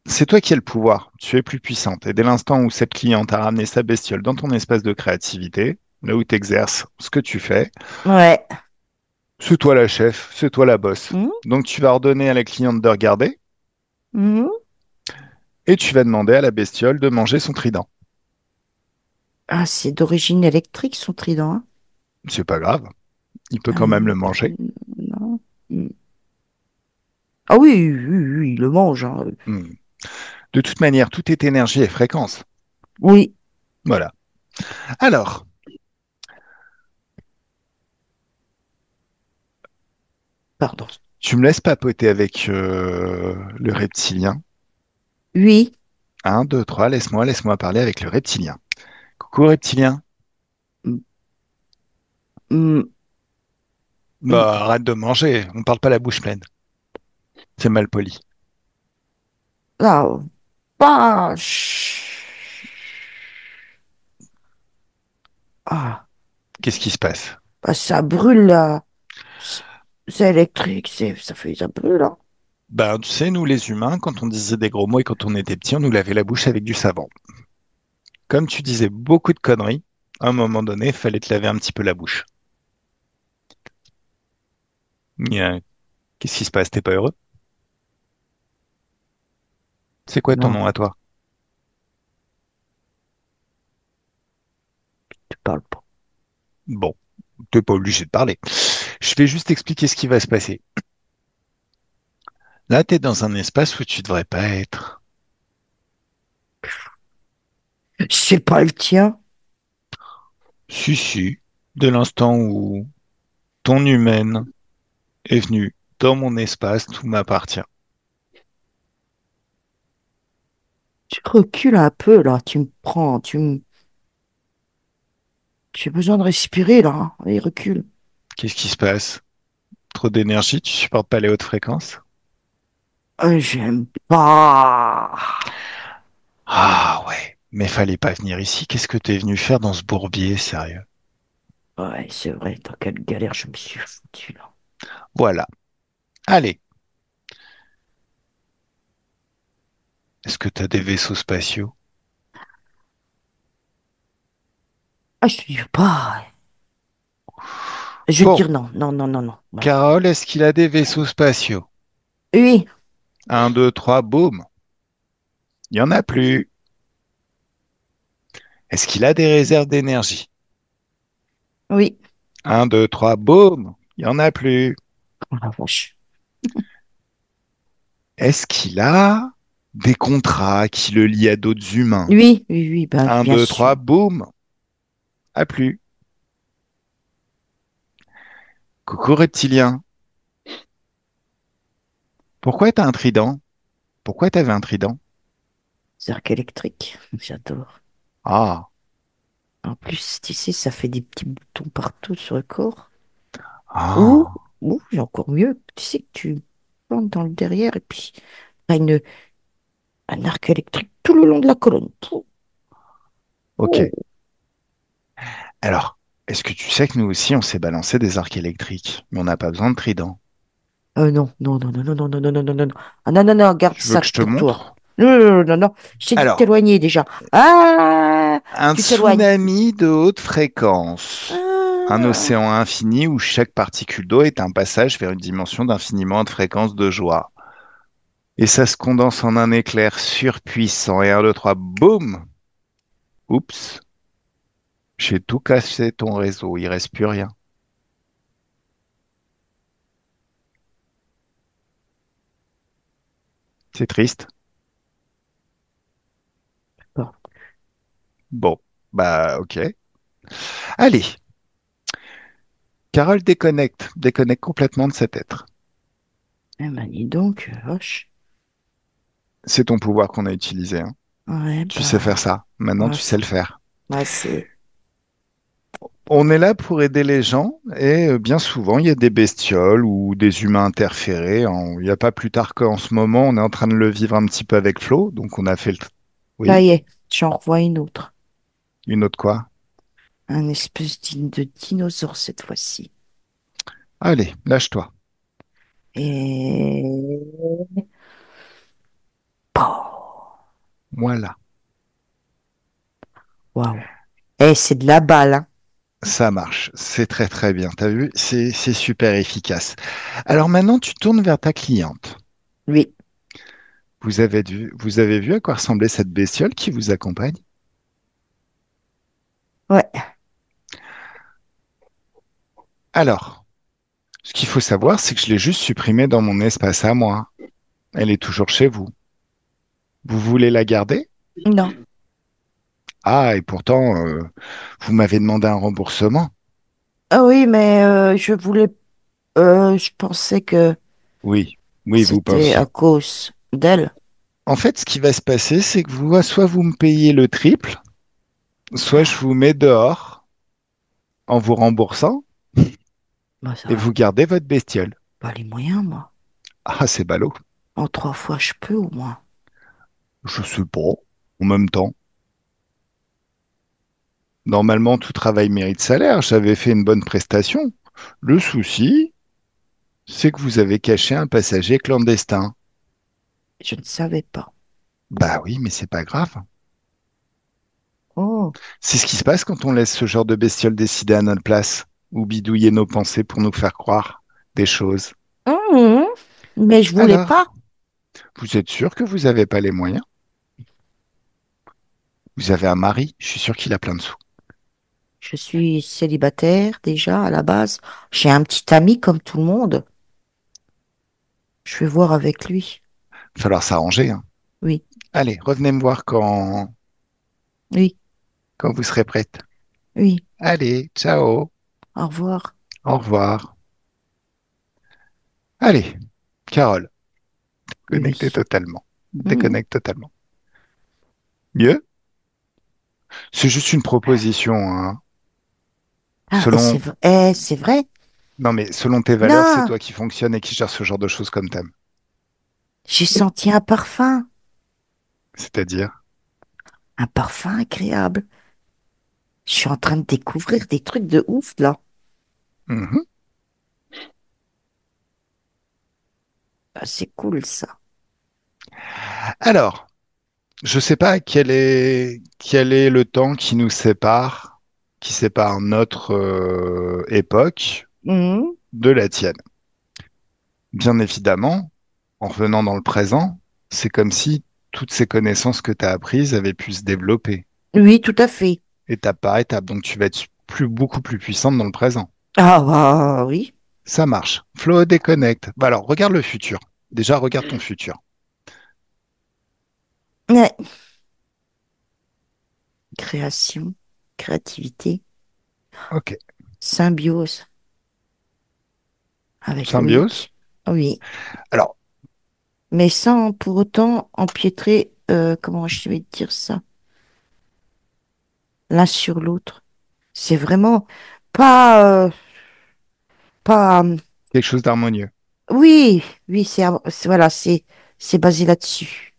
c'est toi qui as le pouvoir. Tu es plus puissante. Et dès l'instant où cette cliente a ramené sa bestiole dans ton espace de créativité, là où tu exerces ce que tu fais, Ouais. c'est toi la chef, c'est toi la boss. Mhm, Donc, tu vas ordonner à la cliente de regarder mhm. et tu vas demander à la bestiole de manger son trident. Ah, c'est d'origine électrique, son trident. Hein. C'est pas grave, il peut quand même le Euh, manger. non. Mm. Ah oui, oui, oui, oui, il le mange. Hein. Hmm. De toute manière, tout est énergie et fréquence. Oui, Voilà. Alors, pardon. tu me laisses papoter avec le reptilien. Oui. Un, deux, trois, laisse-moi parler avec le reptilien. Coucou reptilien. Mm, mm, mm. Bah, arrête de manger, on parle pas la bouche pleine. C'est mal poli. La vache. Ah, Qu'est-ce qui se passe? bah, ça brûle là. C'est c'est électrique, ça fait ça brûle là. Ben, tu sais, nous les humains, quand on disait des gros mots et quand on était petit, on nous lavait la bouche avec du savon. Comme tu disais beaucoup de conneries, à un moment donné, il fallait te laver un petit peu la bouche. Qu'est-ce qui se passe? T'es pas heureux? C'est quoi ton Non, nom à toi? tu parles pas. Bon, t'es pas obligé de parler. Je vais juste expliquer ce qui va se passer. Là, t'es dans un espace où tu devrais pas être. C'est pas le tien. Si, si, de l'instant où ton humaine est venue dans mon espace, tout m'appartient. Tu recules un peu là, tu me prends, j'ai besoin de respirer là. Hein. Allez, recule. Qu'est-ce qui se passe? Trop d'énergie, tu supportes pas les hautes fréquences? J'aime pas. Ah ouais, mais fallait pas venir ici. Qu'est-ce que t'es venu faire dans ce bourbier, sérieux? Ouais, c'est vrai, dans quelle galère je me suis foutu là. Voilà. Allez, est-ce que t'as des vaisseaux spatiaux? Ah, je te dis pas. Je vais te Bon, dire non, non, non, non, non. Ouais. Carole, est-ce qu'il a des vaisseaux spatiaux? Oui, Un, deux, trois, boum. Il y en a plus. Est-ce qu'il a des réserves d'énergie? oui. Un, deux, trois, boum. Il y en a plus. Oh la vache. Est-ce qu'il a des contrats qui le lient à d'autres humains? Oui, oui, oui, ben, Un, bien deux, trois, sûr. boum. A plus. Coucou reptilien. Pourquoi t'as un trident? Pourquoi t'avais un trident? Cercle électrique, j'adore. Ah, En plus, tu sais, ça fait des petits boutons partout sur le corps. Ou ah. Bon, j'ai encore mieux. Tu sais que tu plantes dans le derrière et puis t'as un arc électrique tout le long de la colonne. Pouh. Ok. Oh. Alors, est-ce que tu sais que nous aussi, on s'est balancé des arcs électriques, mais on n'a pas besoin de trident. Non, non, non, non, non, non, non, non, non, non, non, non. Ah non, non, non, garde Tu veux ça que je te pour toi. montre? Non, non, non, non, non. Je t'ai dit de Alors, t'éloigner déjà. Ah, un tu t'éloignes. tsunami de haute fréquence. Un Ah, océan infini où chaque particule d'eau est un passage vers une dimension d'infiniment de fréquence de joie. Et ça se condense en un éclair surpuissant. Et un, 2, 3, boum! Oups! J'ai tout cassé ton réseau, il reste plus rien. C'est triste. bon. Bon, bah ok. Allez, Carole déconnecte complètement de cet être. Eh ben, dis donc, vache. C'est ton pouvoir qu'on a utilisé, hein. Ouais, Tu sais faire bah, ça. Maintenant, ouais, tu sais le faire. bah, c'est, On est là pour aider les gens et bien souvent, il y a des bestioles ou des humains interférés. Il n'y a pas plus tard qu'en ce moment, on est en train de le vivre un petit peu avec Flo. Donc, on a fait le... ça Oui, y est, j'en revois une autre. une autre quoi? Un espèce de dinosaure cette fois-ci. Allez, lâche-toi. Et... Pow. Voilà, Waouh. Eh, c'est de la balle, hein. ça marche. C'est très très bien. T'as vu? C'est super efficace. Alors maintenant, tu tournes vers ta cliente. Oui. Vous avez vu à quoi ressemblait cette bestiole qui vous accompagne? Ouais. Alors, ce qu'il faut savoir, c'est que je l'ai juste supprimée dans mon espace à moi. Elle est toujours chez vous. Vous voulez la garder? Non. Ah, et pourtant, vous m'avez demandé un remboursement. Ah oui, mais je pensais que Oui, oui, vous c'était à pensiez. cause d'elle. En fait, ce qui va se passer, c'est que vous, soit vous me payez le triple, soit je vous mets dehors en vous remboursant Bah, ça et va vous gardez votre bestiole. pas les moyens, moi. Ah, c'est ballot. En 3 fois, je peux au moins. Je sais pas. En même temps, normalement, tout travail mérite salaire. J'avais fait une bonne prestation. Le souci, c'est que vous avez caché un passager clandestin. Je ne savais pas. Bah oui, mais c'est pas grave. Oh. C'est ce qui se passe quand on laisse ce genre de bestiole décider à notre place ou bidouiller nos pensées pour nous faire croire des choses. Mmh. Mais je voulais Alors, pas. vous êtes sûr que vous n'avez pas les moyens? Vous avez un mari, je suis sûr qu'il a plein de sous. Je suis célibataire déjà à la base. J'ai un petit ami comme tout le monde. Je vais voir avec lui. Il va falloir s'arranger, hein. Oui, Allez, revenez me voir oui, quand vous serez prête. oui. Allez, ciao, Au revoir. au revoir. Allez, Carole, connectez Oui. totalement. Mmh. Déconnecte totalement. Mieux? C'est juste une proposition, hein. Ah, c'est Selon, vrai. C'est vrai? non mais selon tes valeurs, c'est Non, toi qui fonctionne et qui gère ce genre de choses comme thème. j'ai senti C'est-à-dire, un parfum agréable. Je suis en train de découvrir des trucs de ouf là. mhm. Ah, c'est cool ça. Alors, je sais pas quel est le temps qui nous sépare, qui sépare notre époque Mhm. de la tienne. Bien évidemment, en revenant dans le présent, c'est comme si toutes ces connaissances que tu as apprises avaient pu se développer, Oui, tout à fait. étape par étape. Donc tu vas être beaucoup plus puissante dans le présent. Ah bah oui. Ça marche. Flow déconnecte. Bah alors, regarde le futur. Déjà, regarde ton futur. Ouais. Création, créativité, Ok. symbiose avec Symbiose. Loïc. Oui, Alors, mais sans pour autant empiétrer, comment je vais te dire ça, l'un sur l'autre. C'est vraiment pas, pas. quelque chose d'harmonieux. Oui, oui, voilà, c'est basé là-dessus.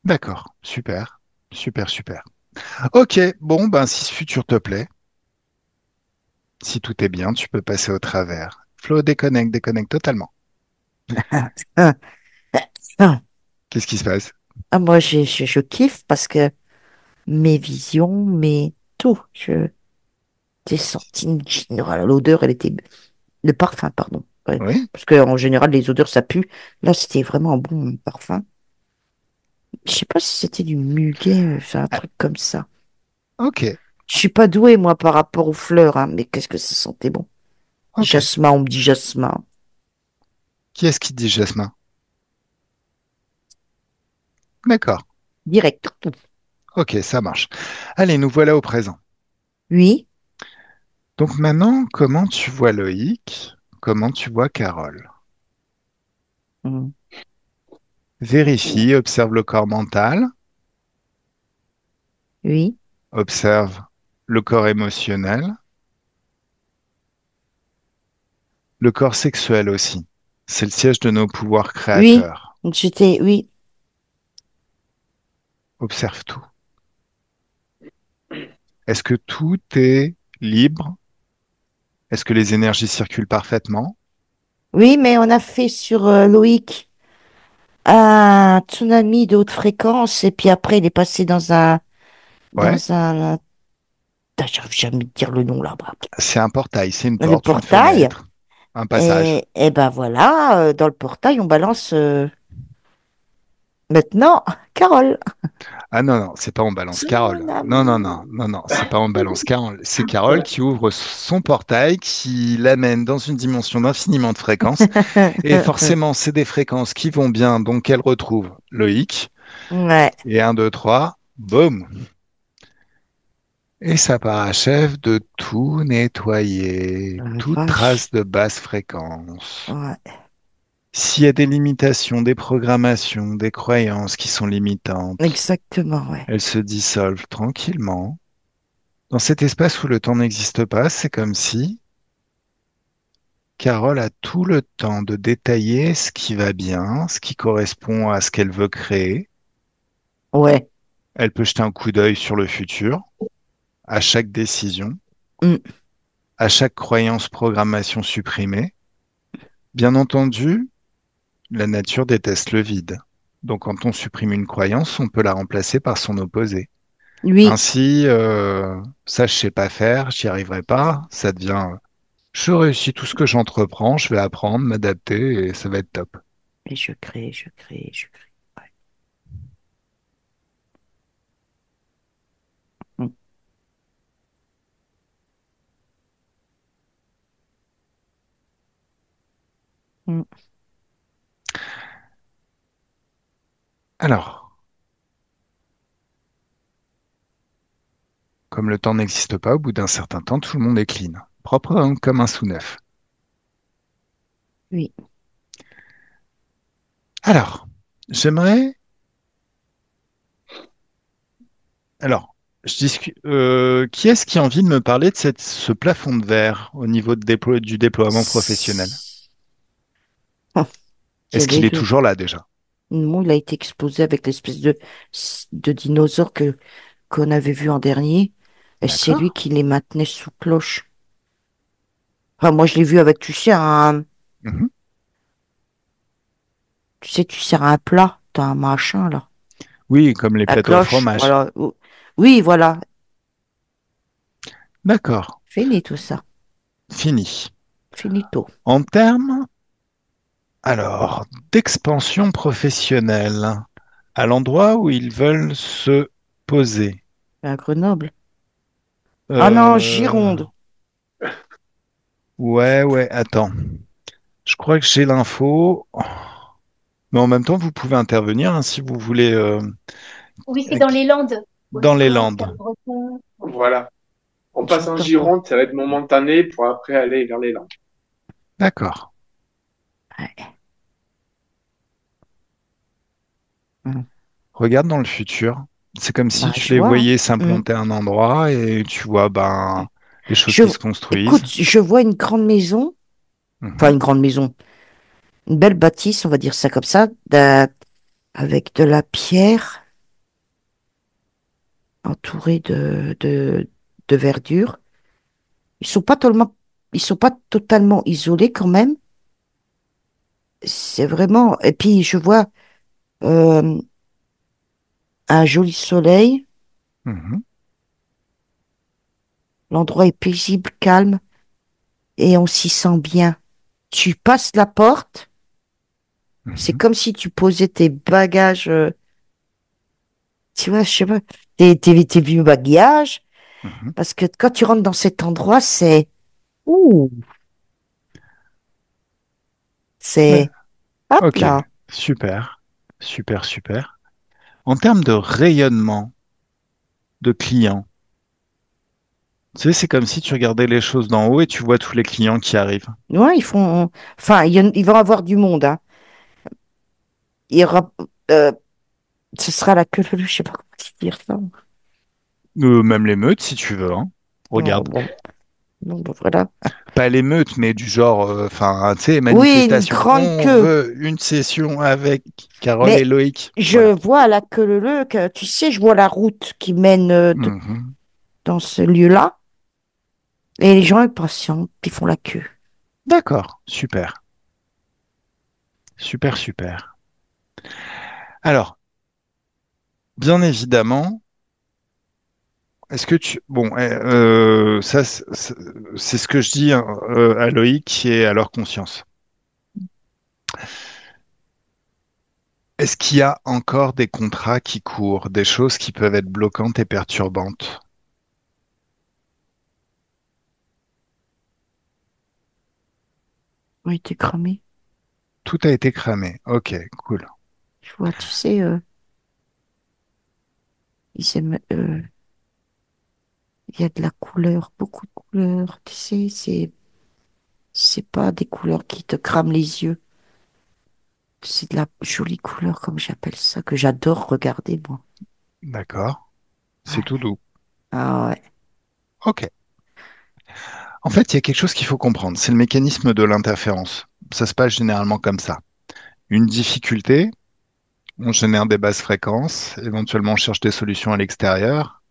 D'accord, super, super, super. Ok, bon, ben si ce futur te plaît, si tout est bien, tu peux passer au travers. Flo, déconnecte, déconnecte totalement. Ah, Qu'est-ce qui se passe? moi, je kiffe parce que mes visions, mes tout, j'ai senti l'odeur, elle était, le parfum, pardon. Ouais. Oui, Parce qu'en général, les odeurs, ça pue. Là, c'était vraiment un bon parfum. Je sais pas si c'était du muguet, enfin, un ah, truc comme ça. ok, Je suis pas douée, moi, par rapport aux fleurs, hein, mais qu'est-ce que ça sentait bon. ok. Jasmin, on me dit jasmin. Qui est-ce qui dit Jasmin? D'accord, Direct. ok, ça marche. Allez, nous voilà au présent. Oui. Donc maintenant, comment tu vois Loïc? Comment tu vois Carole? Mm. Vérifie, observe le corps mental, Oui. observe le corps émotionnel, le corps sexuel aussi. C'est le siège de nos pouvoirs Oui. créateurs. Oui. Observe tout. Est-ce que tout est libre? Est-ce que les énergies circulent parfaitement? Oui, mais on a fait sur Loïc un tsunami de haute fréquence et puis après il est passé Ouais, dans un j'arrive jamais à dire le nom là, bravo. c'est un portail, c'est une Le porte, une portail fenêtre, un passage. et ben voilà, dans le portail on balance maintenant Carole. Ah non, non, c'est pas on balance C'est mon Carole. Non, non, non, amour. non, non, c'est pas on balance Carole. C'est Carole qui ouvre son portail, qui l'amène dans une dimension d'infiniment de fréquences. Et forcément, c'est des fréquences qui vont bien, donc elle retrouve Loïc. Ouais, Et un, 2, 3, boum. Et ça parachève de tout nettoyer, la toute trace vache. de basse fréquence. Ouais, S'il y a des limitations, des programmations, des croyances qui sont limitantes, exactement, ouais. elles se dissolvent tranquillement. Dans cet espace où le temps n'existe pas, c'est comme si Carole a tout le temps de détailler ce qui va bien, ce qui correspond à ce qu'elle veut créer. Ouais. Elle peut jeter un coup d'œil sur le futur, à chaque décision, Mm. à chaque croyance programmation supprimée. Bien entendu, la nature déteste le vide. Donc quand on supprime une croyance, on peut la remplacer par son opposé. Oui, Ainsi, ça je sais pas faire, j'y arriverai pas, ça devient je réussis tout ce que j'entreprends, je vais apprendre, m'adapter et ça va être top. et je crée, je crée, je crée. Ouais. Mm. Mm. Alors, comme le temps n'existe pas, au bout d'un certain temps, tout le monde est clean, propre comme un sous-neuf. Oui. Alors, j'aimerais Alors, qui est-ce qui a envie de me parler de ce plafond de verre au niveau du déploiement professionnel? C'est Est-ce qu'il est dégueu. toujours là déjà? Non, il a été explosé avec l'espèce de dinosaure qu'on avait vu en dernier. Et c'est D'accord. lui qui les maintenait sous cloche. Enfin, moi, je l'ai vu avec, Mhm. tu sers un plat, t'as un machin, là. Oui, comme les La plateaux au cloche, fromage. voilà. Oui, voilà. D'accord. Fini tout ça. Fini. Finito. En termes, alors, d'expansion professionnelle, à l'endroit où ils veulent se poser. À Grenoble. Ah non, Euh, Gironde. ouais, ouais, attends. Je crois que j'ai l'info. Mais en même temps, vous pouvez intervenir hein, si vous voulez. Oui, c'est dans les Landes. Dans les Haute-Corse, Landes. Cap-Breton. Voilà. On passe en J'entends pas. Gironde, ça va être momentané pour après aller vers les Landes. D'accord. Ouais. Hum. Regarde dans le futur. C'est comme si Bah, tu je les vois, hein. voyais Hum. s'implanter à un endroit et tu vois ben les choses Je, qui se construisent. écoute, je vois une grande maison Enfin, Mhm, une grande maison. Une belle bâtisse, on va dire ça comme ça, avec de la pierre entourée de verdure. Ils sont pas totalement isolés quand même. C'est vraiment, et puis je vois, euh, un joli soleil. mhm, L'endroit est paisible, calme, et on s'y sent bien. Tu passes la porte, c'est mhm, comme si tu posais tes bagages, tu vois, je sais pas, tes vieux bagages, mhm. parce que quand tu rentres dans cet endroit, ouh, Ouais. c'est, hop Ok, là. super, super, super. En termes de rayonnement de clients, tu sais, c'est comme si tu regardais les choses d'en haut et tu vois tous les clients qui arrivent. Ouais, enfin, ils vont avoir du monde, hein. Il y aura, euh, ce sera la queue leu leu, je sais pas comment dire ça. Même l'émeute, si tu veux, hein. Oh, Regarde. bon, bon, ben voilà. Pas l'émeute, mais du genre, enfin, tu sais, Oui, une manifestation. grande On queue. veut une session avec Carole et Mais Loïc. je Voilà. vois à la queue leu leu que, tu sais, je vois la route qui mène Mhm. dans ce lieu-là. Et les gens impatientent, puis font la queue. D'accord, super, super, super. Alors, bien évidemment, est-ce que tu... Bon, ça, c'est ce que je dis, hein, à Loïc et à leur conscience. Est-ce qu'il y a encore des contrats qui courent, des choses qui peuvent être bloquantes et perturbantes? Oui, t'es cramé. Tout a été cramé. Ok, cool. Je vois, tu sais, ils aiment, il y a de la couleur, beaucoup de couleurs. Tu sais, c'est pas des couleurs qui te crament les yeux. C'est de la jolie couleur, comme j'appelle ça, que j'adore regarder, moi. D'accord. C'est Ouais. tout doux. Ah ouais. Ok. En fait, il y a quelque chose qu'il faut comprendre. C'est le mécanisme de l'interférence. Ça se passe généralement comme ça. Une difficulté, on génère des basses fréquences, éventuellement on cherche des solutions à l'extérieur,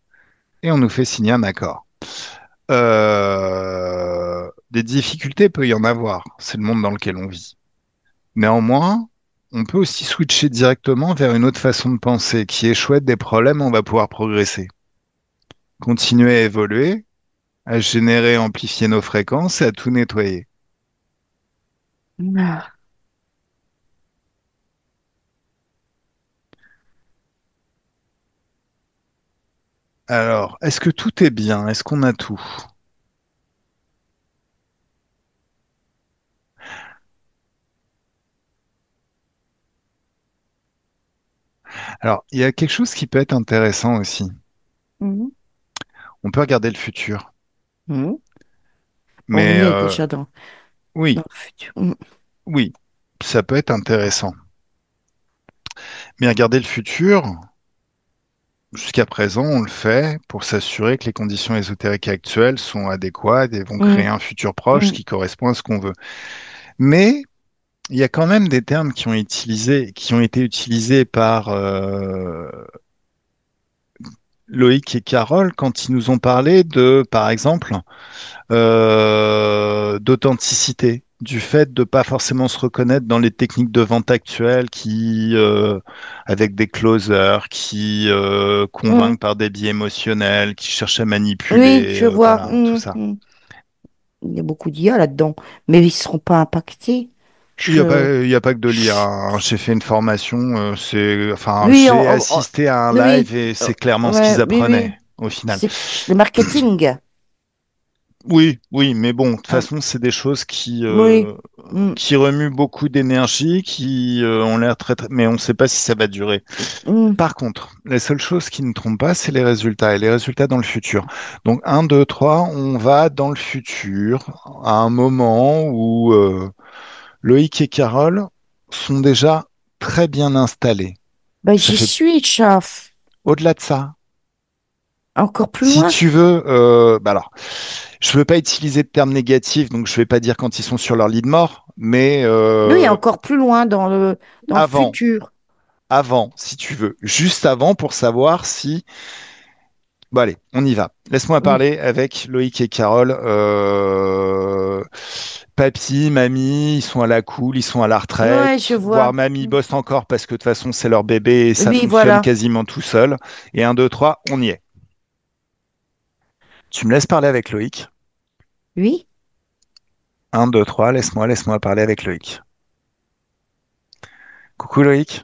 et on nous fait signer un accord. Des difficultés peut y en avoir. C'est le monde dans lequel on vit. Néanmoins, on peut aussi switcher directement vers une autre façon de penser qui est chouette des problèmes, on va pouvoir progresser. Continuer à évoluer, à générer, amplifier nos fréquences et à tout nettoyer. Ah. Alors, est-ce que tout est bien? Est-ce qu'on a tout? Alors, il y a quelque chose qui peut être intéressant aussi. Mhm. On peut regarder le futur. Mhm. On Mais y est déjà dans oui, le futur. Mhm. oui, ça peut être intéressant. Mais regarder le futur, jusqu'à présent, on le fait pour s'assurer que les conditions ésotériques actuelles sont adéquates et vont créer Mhm. un futur proche Mhm. qui correspond à ce qu'on veut. Mais il y a quand même des termes qui ont été utilisés par Loïc et Carole quand ils nous ont parlé de, par exemple, d'authenticité, du fait de pas forcément se reconnaître dans les techniques de vente actuelles avec des closers, qui Mhm. convainquent par des biais émotionnels, qui cherchent à Oui, manipuler, je vois. voilà, tout Mhm. ça. Mhm. Il y a beaucoup d'IA là-dedans, mais ils seront pas impactés. Je... Il y a pas que de l'IA, hein. J'ai fait une formation, enfin, Oui, j'ai assisté à un oui, oui, live et c'est clairement ce ouais, qu'ils oui, oui. apprenaient au final. C'est le marketing. Oui, oui, mais bon, de toute Ah, façon, c'est des choses oui. Mm, qui remuent beaucoup d'énergie, qui ont l'air mais on ne sait pas si ça va durer. mm. Par contre, la seule chose qui ne trompe pas, c'est les résultats, et les résultats dans le futur. Donc, un, 2, 3, on va dans le futur, à un moment où Loïc et Carole sont déjà très bien installés. Ben, Ça j'y fait suis, chef. au-delà de ça. Encore plus Si loin? tu veux, bah alors, je veux pas utiliser de termes négatifs, donc je vais pas dire quand ils sont sur leur lit de mort, mais Oui, encore plus loin dans le avant, futur. avant, si tu veux, juste avant pour savoir si. Bon allez, on y va. Laisse-moi Oui, parler avec Loïc et Carole. Papy, mamie, ils sont à la cool, ils sont à la ouais, je retraite, voire vois. mamie bosse encore parce que de toute façon c'est leur bébé et ça Oui, fonctionne voilà. quasiment tout seul. Et un, deux, trois, on y est. Tu me laisses parler avec Loïc. Oui, Un, deux, trois, laisse-moi parler avec Loïc. Coucou Loïc,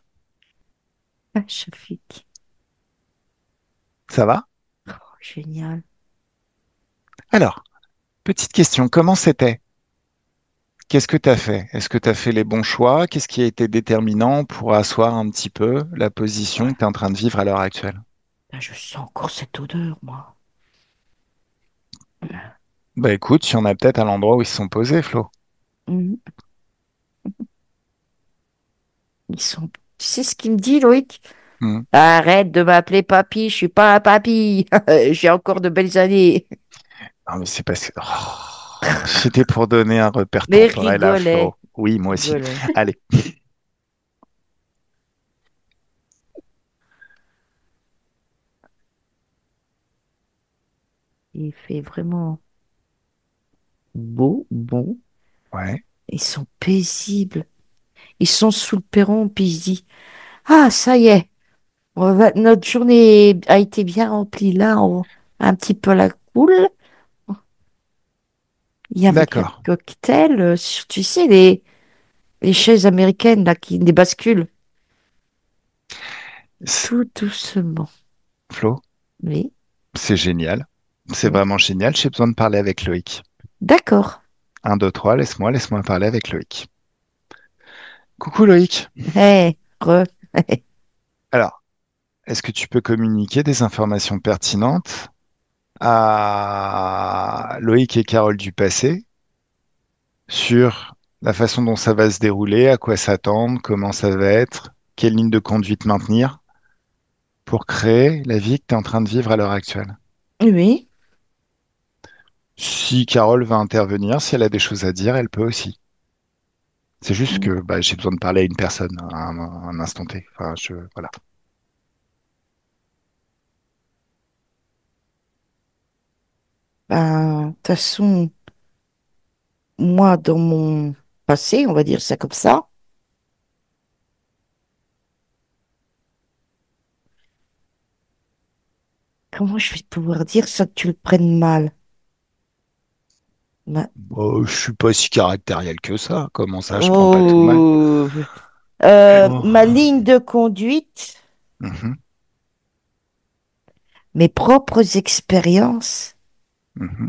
ah, Shafik. ça va? Oh, génial. Alors, petite question, comment c'était? Qu'est-ce que tu as fait? Est-ce que tu as fait les bons choix? Qu'est-ce qui a été déterminant pour asseoir un petit peu la position que tu es en train de vivre à l'heure actuelle? Ah, je sens encore cette odeur, moi. Bah écoute, il y en a peut-être à l'endroit où ils se sont posés, Flo. Mhm. Ils sont... Tu sais ce qu'il me dit, Loïc? Hmm. Arrête de m'appeler papy, je suis pas un papy. J'ai encore de belles années. Non, mais c'est parce que c'était pour donner un repère Mais temporel à rigolait, Flo. Oui, moi aussi. rigolait. Allez, Il fait vraiment beau, bon. ouais, Ils sont paisibles. Ils sont sous le perron, puis ils se disent, ah, ça y est, notre journée a été bien remplie là, un petit peu la cool. Il y avait un d'accord. cocktail, tu sais, les chaises américaines là, qui, les bascules. C- Tout doucement. Flo, Oui, c'est génial. C'est oui. vraiment génial. J'ai besoin de parler avec Loïc. D'accord. Un, deux, trois, laisse-moi parler avec Loïc. Coucou Loïc. Hé, Alors, est-ce que tu peux communiquer des informations pertinentes à Loïc et Carole du passé sur la façon dont ça va se dérouler, à quoi s'attendre, comment ça va être, quelle ligne de conduite maintenir pour créer la vie que tu es en train de vivre à l'heure actuelle. Oui. Si Carole va intervenir, si elle a des choses à dire, elle peut aussi. C'est juste que bah, j'ai besoin de parler à une personne à un instant T. Enfin, voilà. Ben, de toute façon, moi, dans mon passé, on va dire ça comme ça, comment je vais pouvoir dire sans que tu le prennes mal? Ma- Bon, je suis pas si caractériel que ça. Comment ça, je prends pas tout mal. Oh, Oh. ma ligne de conduite, Mhm, mes propres expériences, mhm.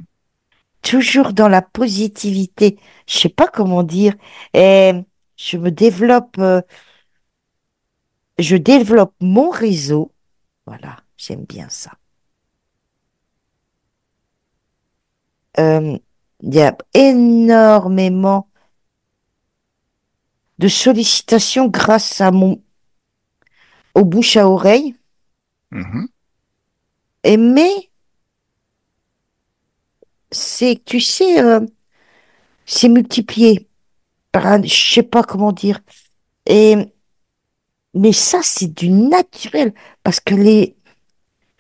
toujours dans la positivité. Je sais pas comment dire. Et je me développe, je développe mon réseau. Voilà, j'aime bien ça. Euh, il y a énormément de sollicitations grâce au bouche à oreille. Mhm, Mais c'est, tu sais, c'est multiplié par un, je sais pas comment dire. Et, mais ça, c'est du naturel parce que les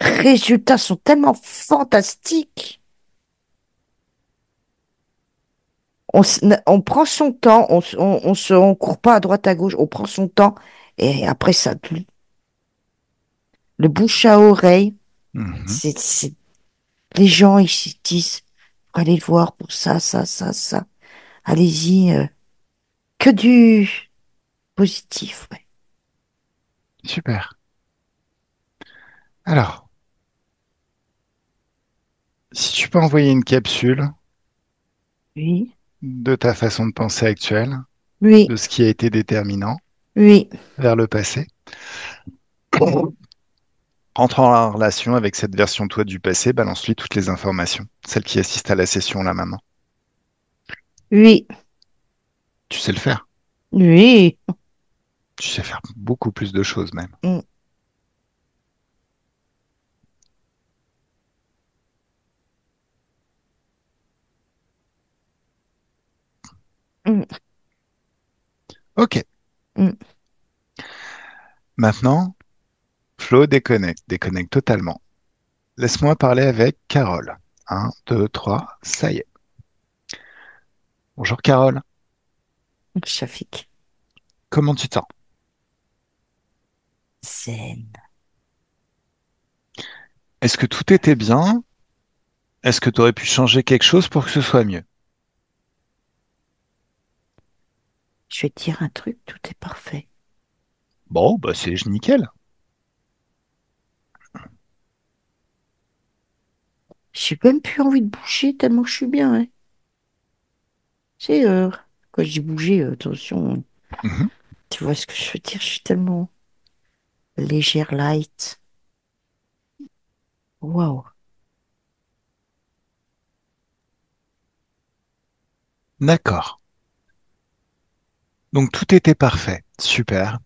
résultats sont tellement fantastiques. On prend son temps, on court pas à droite à gauche, on prend son temps et après ça, le bouche à oreille, mhm. les gens, ils se disent, faut aller le voir pour ça, ça, ça, ça. Allez-y, que du positif, ouais. Super. Alors, si tu peux envoyer une capsule Oui, de ta façon de penser actuelle, oui, de ce qui a été déterminant oui. vers le passé, entre en relation avec cette version toi du passé, balance-lui toutes les informations, celle qui assiste à la session là maintenant. Oui, Tu sais le faire. oui. Tu sais faire beaucoup plus de choses même. Mm. Ok. Mm. Maintenant, Flo déconnecte totalement. Laisse-moi parler avec Carole. Un, 2, 3, ça y est. Bonjour Carole, Shafik. comment tu te sens? Zen. Est-ce que tout était bien? Est-ce que tu aurais pu changer quelque chose pour que ce soit mieux? Je vais te dire un truc, tout est parfait. Bon, bah c'est nickel. J'ai même plus envie de bouger tellement que je suis bien, hein. C'est quand je dis bouger, attention, Mhm. tu vois ce que je veux dire, je suis tellement légère, light. Waouh. D'accord. Donc tout était parfait. Super.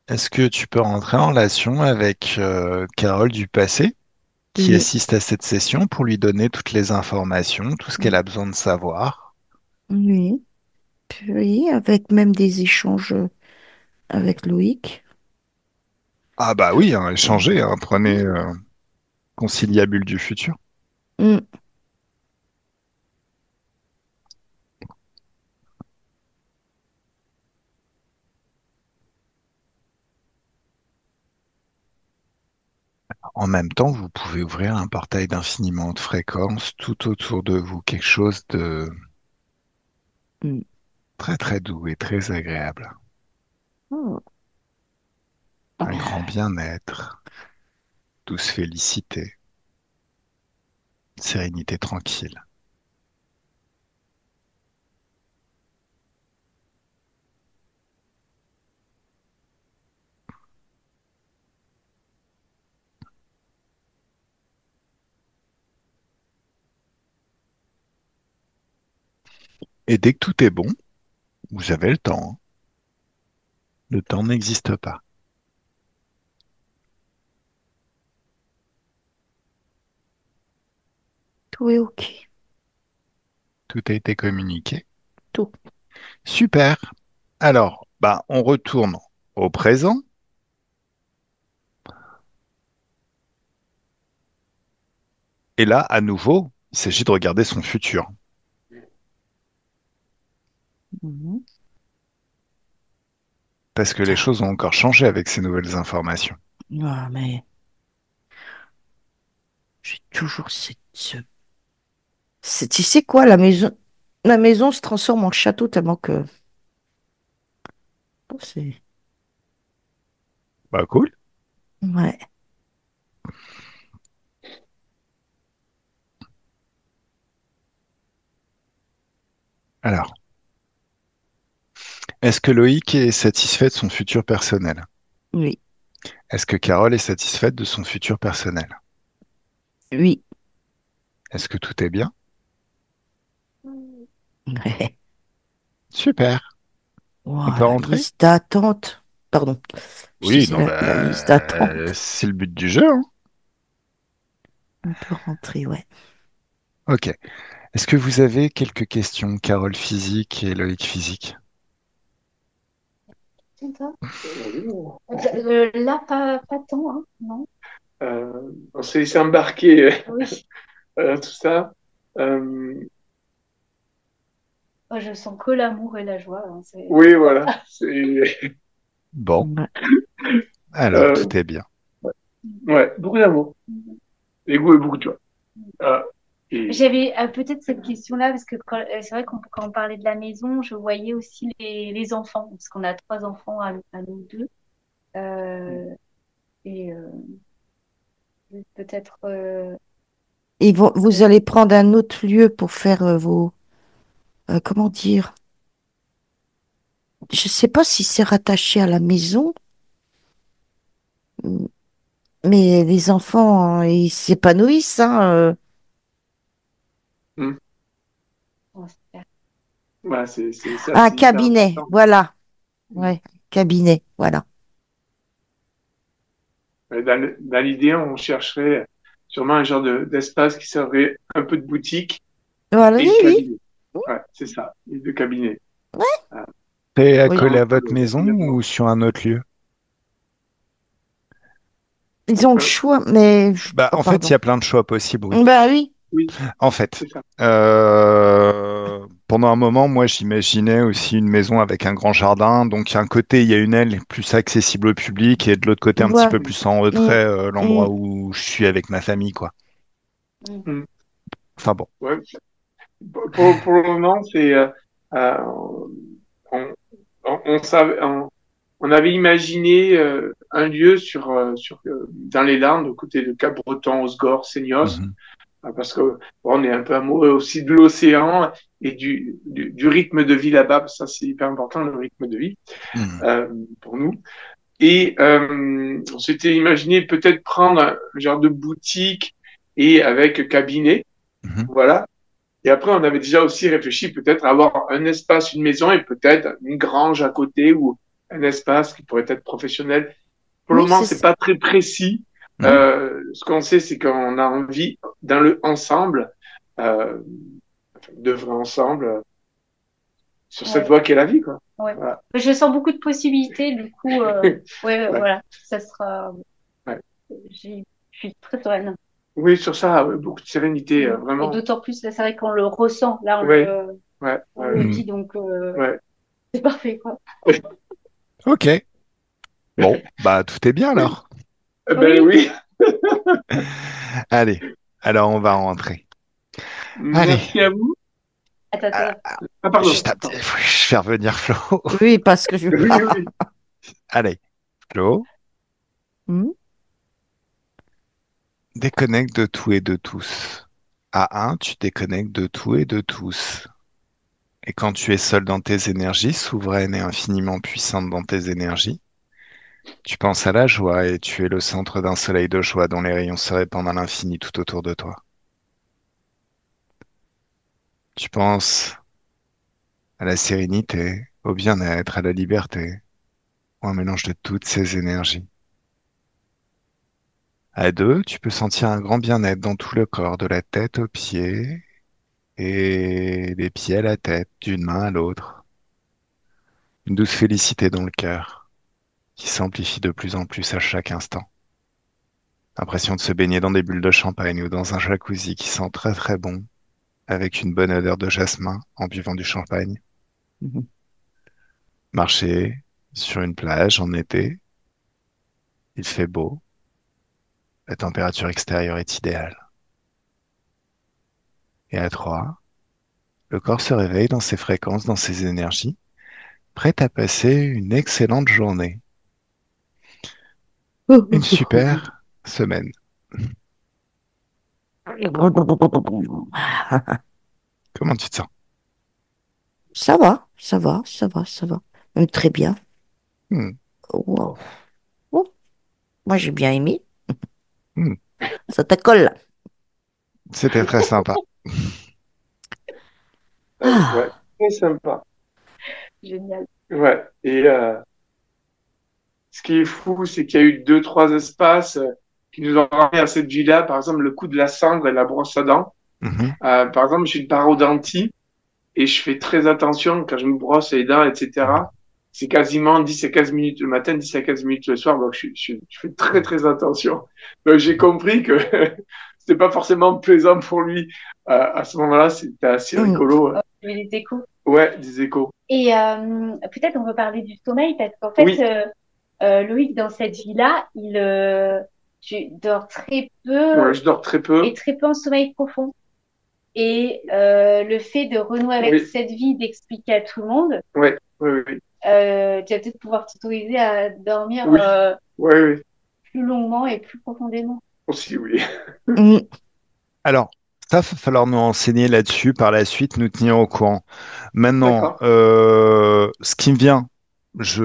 Est-ce que tu peux rentrer en relation avec Carole du passé qui Oui, assiste à cette session pour lui donner toutes les informations, tout ce qu'elle a besoin de savoir? oui, oui, avec même des échanges avec Loïc. Ah bah oui, hein, Oh. échangez, hein, prenez Conciliabule du futur. Mm. En même temps, vous pouvez ouvrir un portail d'infiniment de fréquences tout autour de vous, quelque chose de Mm. très très doux et très agréable. Oh. Un grand bien-être, douce félicité, sérénité tranquille. Et dès que tout est bon, vous avez le temps, hein. Le temps n'existe pas. Tout est ok. Tout a été communiqué. Tout. Super. Alors, bah, on retourne au présent. Et là, à nouveau, il s'agit de regarder son futur. Mhm. Parce que les Putain. choses ont encore changé avec ces nouvelles informations. Ah, mais j'ai toujours tu sais quoi, la maison se transforme en château tellement que oh, c'est Bah, cool. ouais. Alors, est-ce que Loïc est satisfait de son futur personnel? Oui, Est-ce que Carole est satisfaite de son futur personnel? oui. Est-ce que tout est bien? Ouais. Super. On Wow, peut la rentrer? liste d'attente. Pardon, je Oui, disais non, la liste bah, d'attente. c'est le but du jeu, hein. On peut rentrer, ouais. Ok. Est-ce que vous avez quelques questions, Carole physique et Loïc physique? C'est ça. Là, pas tant, hein, non? On s'est laissé embarquer Oui. tout ça. Euh, Oh, je sens que l'amour et la joie, hein, oui, voilà. C'est, Bon, Ouais. alors euh, tout est bien. ouais, beaucoup d'amour. Et beaucoup de joie. Euh, et, J'avais peut-être cette question-là, parce que c'est vrai quand on parlait de la maison, je voyais aussi les enfants, parce qu'on a trois enfants à nous deux. Euh, et peut-être. Vous allez prendre un autre lieu pour faire comment dire? Je sais pas si c'est rattaché à la maison, mais les enfants, hein, ils s'épanouissent, hein. hmm, Oh, super. voilà, c'est ça, Un c'est hyper cabinet, important. voilà. Hmm. Ouais, cabinet, voilà. Dans l'idée, on chercherait sûrement un genre d'espace qui serait un peu de boutique Voilà, et oui, de oui. cabinet. Ouais, c'est ça, et de cabinet. Ouais, Ah. T'es Oui. accolé Non, à pas votre maison obligatoirement. ou sur un autre lieu? Ils ont le Euh, choix, mais... Bah, Oh, en fait, il y pardon. a plein de choix possibles, oui. Bah oui. oui, En fait, c'est ça. pendant un moment, moi, j'imaginais aussi une maison avec un grand jardin. Donc, un côté, il y a une aile plus accessible au public et de l'autre côté, un petit Ouais. peu Mm. plus en Mm, retrait, mm. l'endroit où je suis avec ma famille, quoi. Mm. Mm. Enfin bon. Ouais. Pour le moment, euh, on, on avait imaginé un lieu dans les Landes, aux côtés de Cap-Breton, Osgore, Seignos, Mhm. parce que bon, on est un peu amoureux aussi de l'océan et du rythme de vie là-bas, parce que ça c'est hyper important, le rythme de vie Mhm. euh, pour nous. Et on s'était imaginé peut-être prendre un genre de boutique et avec cabinet, Mhm. voilà. Et après, on avait déjà aussi réfléchi peut-être à avoir un espace, une maison et peut-être une grange à côté ou un espace qui pourrait être professionnel. Pour le Oui, moment, c'est c'est ça. pas très précis. Mhm. Ce qu'on sait, c'est qu'on a envie, dans le ensemble, euh, d'œuvrer ensemble sur cette Ouais, voie qu'est la vie, quoi. ouais. Voilà. Je sens beaucoup de possibilités, du coup, ouais, Ouais, voilà, ça sera. ouais. Je suis très sereine. Oui, sur ça, ouais, beaucoup de sérénité, Mm. Et vraiment. d'autant plus, là, c'est vrai qu'on le ressent, là, Ouais, ouais, on ouais, le Mhm. vit, donc ouais. c'est parfait, quoi. Ok. Bon, bah, tout est bien Oui, alors. ben Oui, oui. Allez, alors on va rentrer. Allez, Merci à vous. attends, ah, attends. Ah, pardon. juste un petit... faut que je fais revenir Flo. Oui, parce que je veux Oui, pas. oui. Allez, Flo, Hmm. déconnecte de tout et de tous. À un, tu déconnectes de tout et de tous. Et quand tu es seul dans tes énergies, souveraine et infiniment puissante dans tes énergies, tu penses à la joie et tu es le centre d'un soleil de joie dont les rayons se répandent à l'infini tout autour de toi. Tu penses à la sérénité, au bien-être, à la liberté, ou un mélange de toutes ces énergies. À deux, tu peux sentir un grand bien-être dans tout le corps, de la tête aux pieds et des pieds à la tête, d'une main à l'autre. Une douce félicité dans le cœur qui s'amplifie de plus en plus à chaque instant. L'impression de se baigner dans des bulles de champagne ou dans un jacuzzi qui sent très très bon, avec une bonne odeur de jasmin en buvant du champagne. Mhm. Marcher sur une plage en été, il fait beau, la température extérieure est idéale. Et à trois, le corps se réveille dans ses fréquences, dans ses énergies, prêt à passer une excellente journée, une super semaine. Comment tu te sens? Ça va, ça va, ça va, ça va. Même très bien. Hmm, Wow. Oh, moi, j'ai bien aimé. hmm. Ça te colle là. C'était très sympa. Ouais, Ah. très sympa. Génial. Ouais. Et ce qui est fou, c'est qu'il y a eu deux, trois espaces qui nous ont ramené à cette vie-là. Par exemple, le coup de la cendre et la brosse à dents. Mhm, Par exemple, je suis une parodontie et je fais très attention quand je me brosse les dents, etc. C'est quasiment 10 à 15 minutes le matin, 10 à 15 minutes le soir. Donc, je fais très, très attention. Donc, j'ai compris que c'était pas forcément plaisant pour lui. À ce moment-là, c'était assez Mm. rigolo. Il était cool. Ouais, des échos. Et peut-être on peut parler du sommeil parce qu'en fait, Oui, Loïc, dans cette vie-là, tu dors très ouais, peu je dors très et peu. très peu en sommeil profond. Et le fait de renouer avec Oui, cette vie, d'expliquer à tout le monde, ouais, oui, oui, tu vas peut-être pouvoir t'autoriser à dormir oui, oui, oui, plus longuement et plus profondément. aussi, oui. Mm. alors, ça, va falloir nous enseigner là-dessus par la suite, nous tenir au courant. Maintenant, D'accord. ce qui me vient, je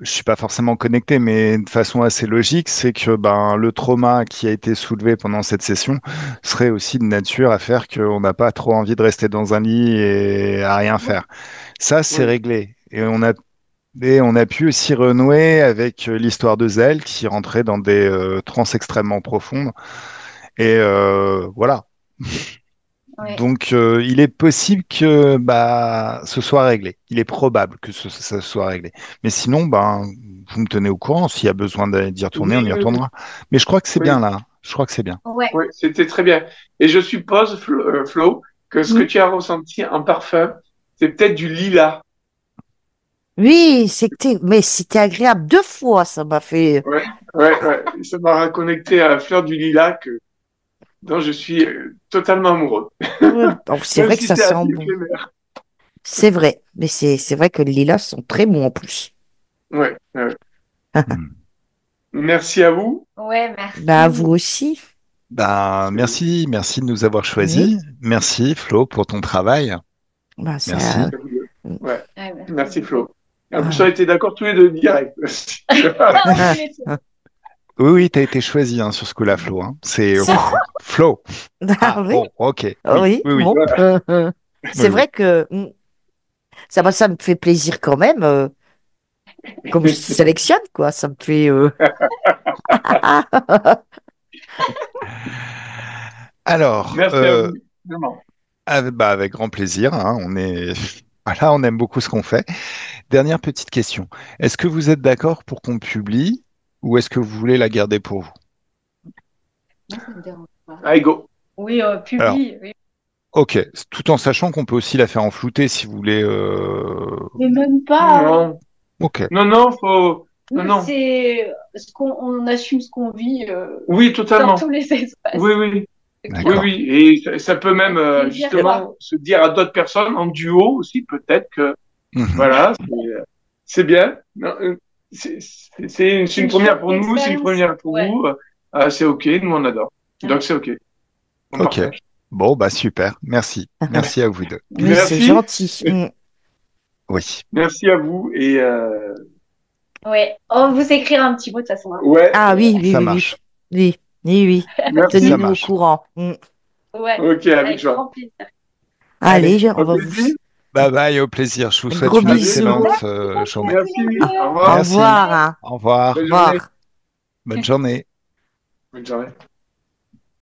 suis pas forcément connecté, mais de façon assez logique, c'est que ben le trauma qui a été soulevé pendant cette session serait aussi de nature à faire qu'on n'a pas trop envie de rester dans un lit et à rien Oui, faire. Ça, c'est oui, réglé. Et on a pu aussi renouer avec l'histoire de Zell qui rentrait dans des transes extrêmement profondes. Et voilà. Ouais. Donc, il est possible que ce soit réglé. Il est probable que ça soit réglé. Mais sinon, vous me tenez au courant. S'il y a besoin d'y retourner, on Oui, y oui, oui. retournera. Mais je crois que c'est Oui, bien là. Je crois que c'est bien. Ouais. oui, c'était très bien. Et je suppose, Flo, que ce que Hmm. tu as ressenti en parfum, c'est peut-être du lilas. Oui, mais c'était agréable 2 fois, ça m'a fait. Ouais, ouais, ouais. Ça m'a reconnecté à la fleur du lilas dont je suis totalement amoureux. Ouais, bon, c'est Même vrai que si ça c'est sent assez bon. éphémère. C'est vrai, mais c'est vrai que les lilas sont très bons en plus. Ouais, ouais. Hmm. Merci à vous. Ouais, Bah, vous merci. aussi. Merci de nous avoir Oui. choisis. Merci Flo pour ton travail. Bah, Merci. ça. Merci à vous deux. Ouais. Ouais, merci Merci beaucoup. Flo. En plus, on Ah. était d'accord tous les deux direct. Ah, ok, c'est Oui, oui, t'as été choisi hein, sur ce coup-là, Flo. Hein. C'est C'est- Flo. Ah Ah oui, bon, ok. Oui, oui, oui, oui, bon. oui, C'est oui. vrai que ça me fait plaisir quand même. Comme je sélectionne, quoi, ça me fait. Alors, Merci à vous. Vraiment. avec grand plaisir. Hein, voilà, on aime beaucoup ce qu'on fait. Dernière petite question. Est-ce que vous êtes d'accord pour qu'on publie ou est-ce que vous voulez la garder pour vous? Moi, ça me dérange pas. Allez, go. Oui, Alors, publie. Oui. ok, tout en sachant qu'on peut aussi la faire en flouté si vous voulez. Mais même pas. Non, Ok, non, non, faut. Non, Nous, non. c'est ce qu'on on assume ce qu'on vit Oui, dans totalement. tous les Oui, espaces. oui. C'est Oui, clair. d'accord. oui. Et ça peut même Avec plaisir, quoi. justement se dire à d'autres personnes en duo aussi, peut-être que Mhm. voilà, c'est bien. Non, c'est C'est une une première chouette pour nous, c'est une expérience. première pour Ouais. vous. C'est OK, nous on adore. Donc Ouais. c'est OK, on Ok. partage. Bon, super. Merci. Merci à vous deux. Oui, c'est Merci, gentil. Oui. merci à vous et Ouais. On vous écrira un petit mot de toute façon. Hein. ouais, Ah oui, oui, Ça oui, oui. marche. Oui, oui, oui. Ça merci. Tenez-nous au marche. courant. Ouais. OK, avec Avec joie. grand plaisir. Allez, Allez, on au va vous. plaisir. Bye bye, au plaisir. Je vous Gros souhaite une À bisous. bientôt. excellente journée. Merci. Ah, Au au revoir. Merci. revoir. Bye. Hein. Au Au Bonne revoir. journée. revoir. Bonne journée. Bonne journée.